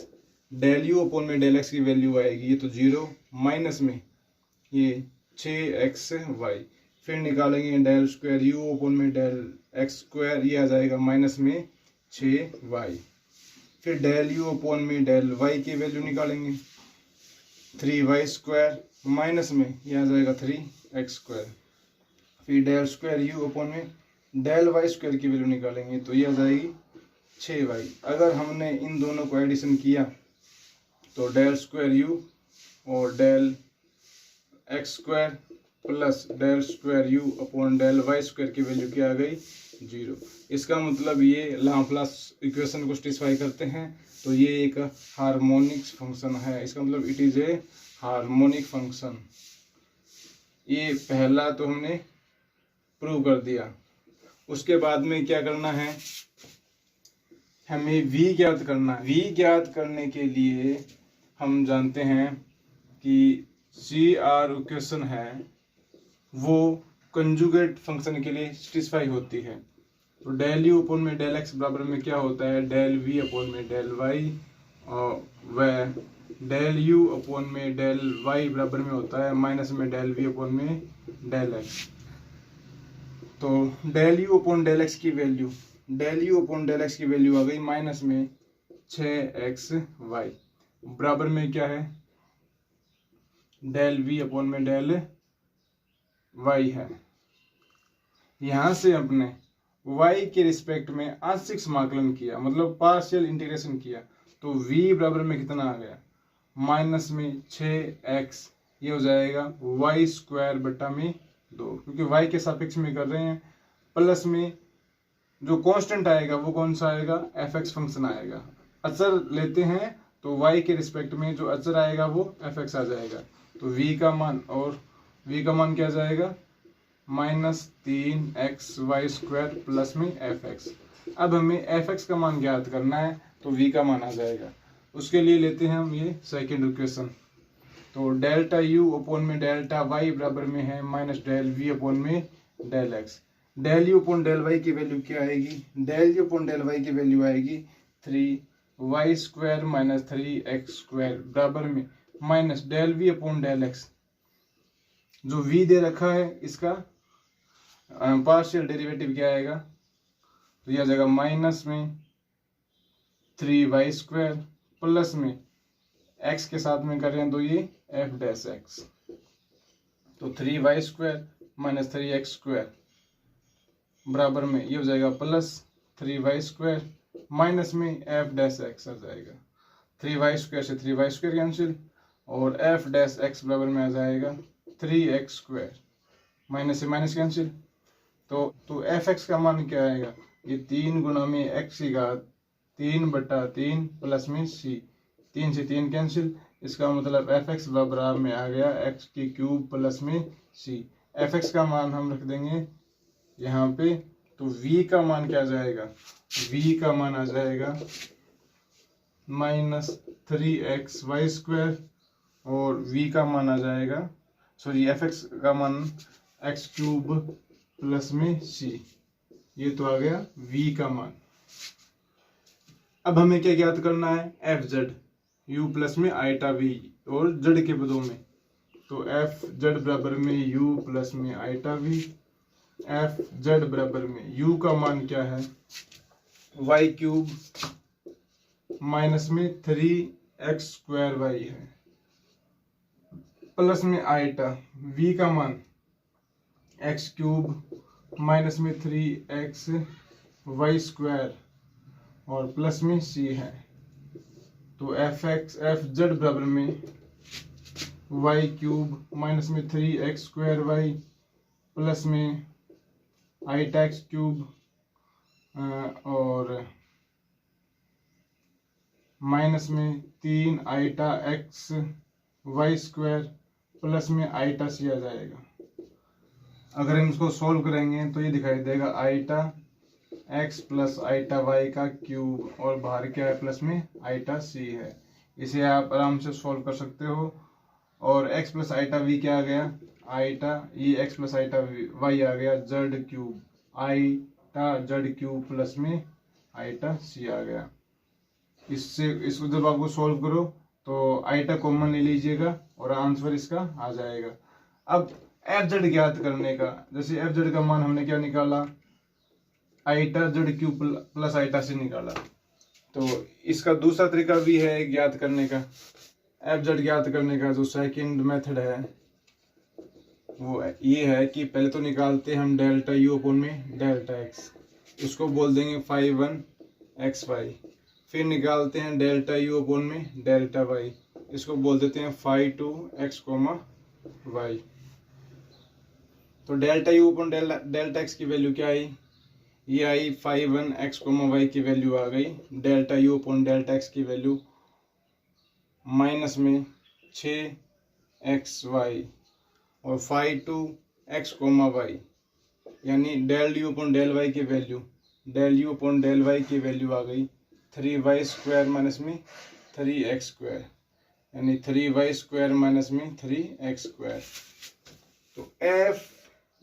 Del u upon में डेल एक्स की वैल्यू आएगी ये तो 0 माइनस में ये 6x वाई। फिर निकालेंगे डेल स्क्वायर यू अपॉन में डेल एक्स स्क्वायर, ये आ जाएगा माइनस में 6y। फिर डेल यू अपॉन में डेल y की वैल्यू निकालेंगे 3y² माइनस में यह आ जाएगा 3x², फिर डेल स्क्वायर यू अपॉन में डेल y² की वैल्यू निकालेंगे तो ये आ जाएगी 6y। अगर हमने इन दोनों को एडिशन किया तो डेल स्क्वायर यू और del x² plus del square u upon del y² की वैल्यू क्या आ गई 0। इसका मतलब ये लाप्लास इक्वेशन को सैटिस्फाई करते हैं, तो ये एक हार्मोनिक फंक्शन है। इसका मतलब it is a harmonic function. ये पहला तो हमने प्रूव कर दिया। उसके बाद में क्या करना है, हमें v ज्ञात करना है। v ज्ञात करने के लिए हम जानते हैं कि CR इक्वेशन है वो कंजुगेट फंक्शन के लिए सैटिस्फाई होती है। तो डेल यू अपॉन में डेल एक्स बराबर में क्या होता है, डेल वी अपॉन में डेल वाई, और वह डेल यू अपॉन में डेल वाई बराबर में होता है माइनस में डेल वी अपॉन में डेल एक्स। तो del u upon del x की value, del u upon del x की वैल्यू आ गई माइनस में 6xy बराबर में क्या है, डेल वी अपॉन में डेल वाई है। यहां से अपने y के रिस्पेक्ट में आंशिक समाकलन किया, मतलब पार्शियल इंटीग्रेशन किया, तो v बराबर में कितना आ गया, माइनस में 6x, ये हो जाएगा y² बटा में 2, क्योंकि y के सापेक्ष में कर रहे हैं। प्लस में जो कांस्टेंट आएगा वो कौन सा आएगा, fx फंक्शन आएगा। अचर लेते हैं तो y के रिस्पेक्ट में जो अचर आएगा वो fx आ जाएगा। तो v का मान, और v का मान क्या जाएगा, -3xy² प्लस में fx। अब हमें fx का मान ज्ञात करना है तो v का मान आ जाएगा। उसके लिए लेते हैं हम ये सेकंड इक्वेशन। तो डेल्टा u अपॉन में डेल्टा y बराबर में है माइनस डेल v अपॉन में del x। Del u upon del y की वैल्यू क्या आएगी, del u upon del y की वैल्यू आएगी 3y² माइनस 3x² बराबर में minus del v upon del x। जो v दे रखा है इसका पार्शियल डेरिवेटिव क्या आएगा, तो यह आ जाएगा माइनस में 3y² प्लस में x के साथ में कर रहे हैं तो ये f'(x). तो 3y² माइनस 3x² बराबर में ये हो जाएगा प्लस 3y² माइनस में f'(x) आ जाएगा। 3y² से 3y² कैंसिल और f'(x) बराबर में आ जाएगा 3x², माइनस से माइनस कैंसिल। तो fx का मान क्या आएगा, ये 3 गुना में x की घात 3/3 प्लस में c, 3 से 3 कैंसिल। इसका मतलब fx बराबर में आ गया x³ प्लस में c। fx का मान हम रख देंगे यहाँ पे, तो v का मान क्या जाएगा, v का मान आ जाएगा -3xy² और v का मान आ जाएगा, सॉरी fx का मान x³ प्लस में c। ये तो आ गया v का मान। अब हमें क्या ज्ञात करना है, fz, u प्लस में आइटा v और z के पदों में। तो fz बराबर में u प्लस में आइटा v, fz बराबर में u का मान क्या है, y³ माइनस में 3x² है प्लस में आइटा, v का मान x³ माइनस में 3xy² और प्लस में c है। तो fz बराबर में y³ माइनस में 3x² प्लस में आइटा x³ और माइनस में 3 आइटा xy² प्लस में आइटा c आ जाएगा। अगर हम इसको सॉल्व करेंगे तो ये दिखाई देगा iota x plus iota y का क्यूब और बाहर क्या है प्लस में आइटा c है। इसे आप आराम से सॉल्व कर सकते हो। और x प्लस आइटा v क्या आ गया, आइटा, ये x प्लस आइटा y आ गया z³ आइटा z³ प्लस में आइटा c आ गया। इससे इसको जब आपको सॉल्व करो तो आइटा कॉमन ले लीजिएगा और आंसर इसका आ जाएगा। अब fz ज्ञात करने का, जैसे fz का मान हमने क्या निकाला, iota z³ plus iota c निकाला। तो इसका दूसरा तरीका भी है ज्ञात करने का। एफ जेड ज्ञात करने का जो सेकंड मेथड है वो ये है कि पहले तो निकालते हैं हम डेल्टा यू अपॉन में डेल्टा एक्स, इसको बोल देंगे फाई 1 एक्स वाई। फिर निकालते हैं डेल्टा यू अपॉन में डेल्टा वाई, इसको बोल देते हैं फाई 2 एक्स कोमा वाई। तो delta u upon delta x की वैल्यू क्या आई, ये आई फाई 1 एक्स कोमा वाई की वैल्यू आ गई। Delta u upon delta x की वैल्यू माइनस में 6 एक्स वाई और फाई 2 एक्स कोमा वाई, यानी del u upon del y की value, del u upon del y की वैल्यू आ गई 3y स्क्वायर माइनस में 3x स्क्वायर, यानी 3y स्क्वायर माइनस में 3x स्क्वायर। तो एफ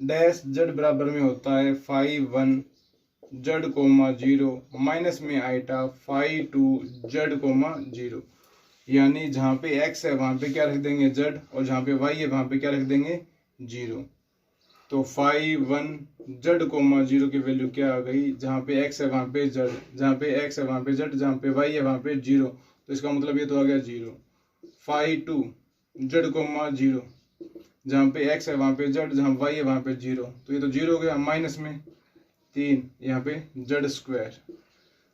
डैश जेड बराबर में होता है फाई 1 जेड कोमा 0 माइनस में आइटा फाई 2 जेड कोमा 0, यानी जहाँ पे x है वहाँ पे क्या रख देंगे z, और जहाँ पे y है वहाँ पे क्या रख देंगे 0। तो फाई 1 जेड कोमा 0 की वैल्यू क्या आ गई, जहाँ पे x है वहाँ पे z, जहाँ पे x है वहाँ पे z, जहाँ पे y है वहाँ पे 0, तो इसका मतलब ये तो आ गया 0। फाई 2 जेड कोमा 0, जहाँ पे x है वहाँ पे z, जहाँ y है वहाँ पे 0, तो ये तो 0 हो गया, माइनस में 3 यहाँ पे जेड स्क्वायर,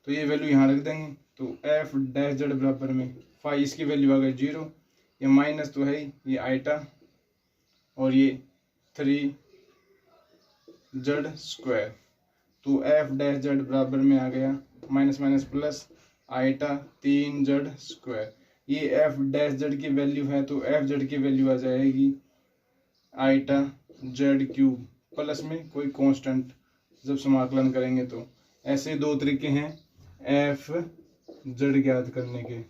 तो ये वैल्यू यहाँ रख देंगे। तो एफ डैश जेड बराबर में फाई, इसकी वैल्यू आ गई 0, ये माइनस तो है ही, ये आइटा और ये 3 जेड स्क्वायर। तो एफ डैश जेड बराबर में आ गया minus minus plus iota 3 z square. ये एफ डैश जेड की वैल्यू है, तो एफ जेड की वैल्यू आ जाएगी आइटा जेड क्यूब प्लस में कोई कांस्टेंट जब समाकलन करेंगे तो। ऐसे दो तरीके हैं एफ जेड ज्ञात करने के।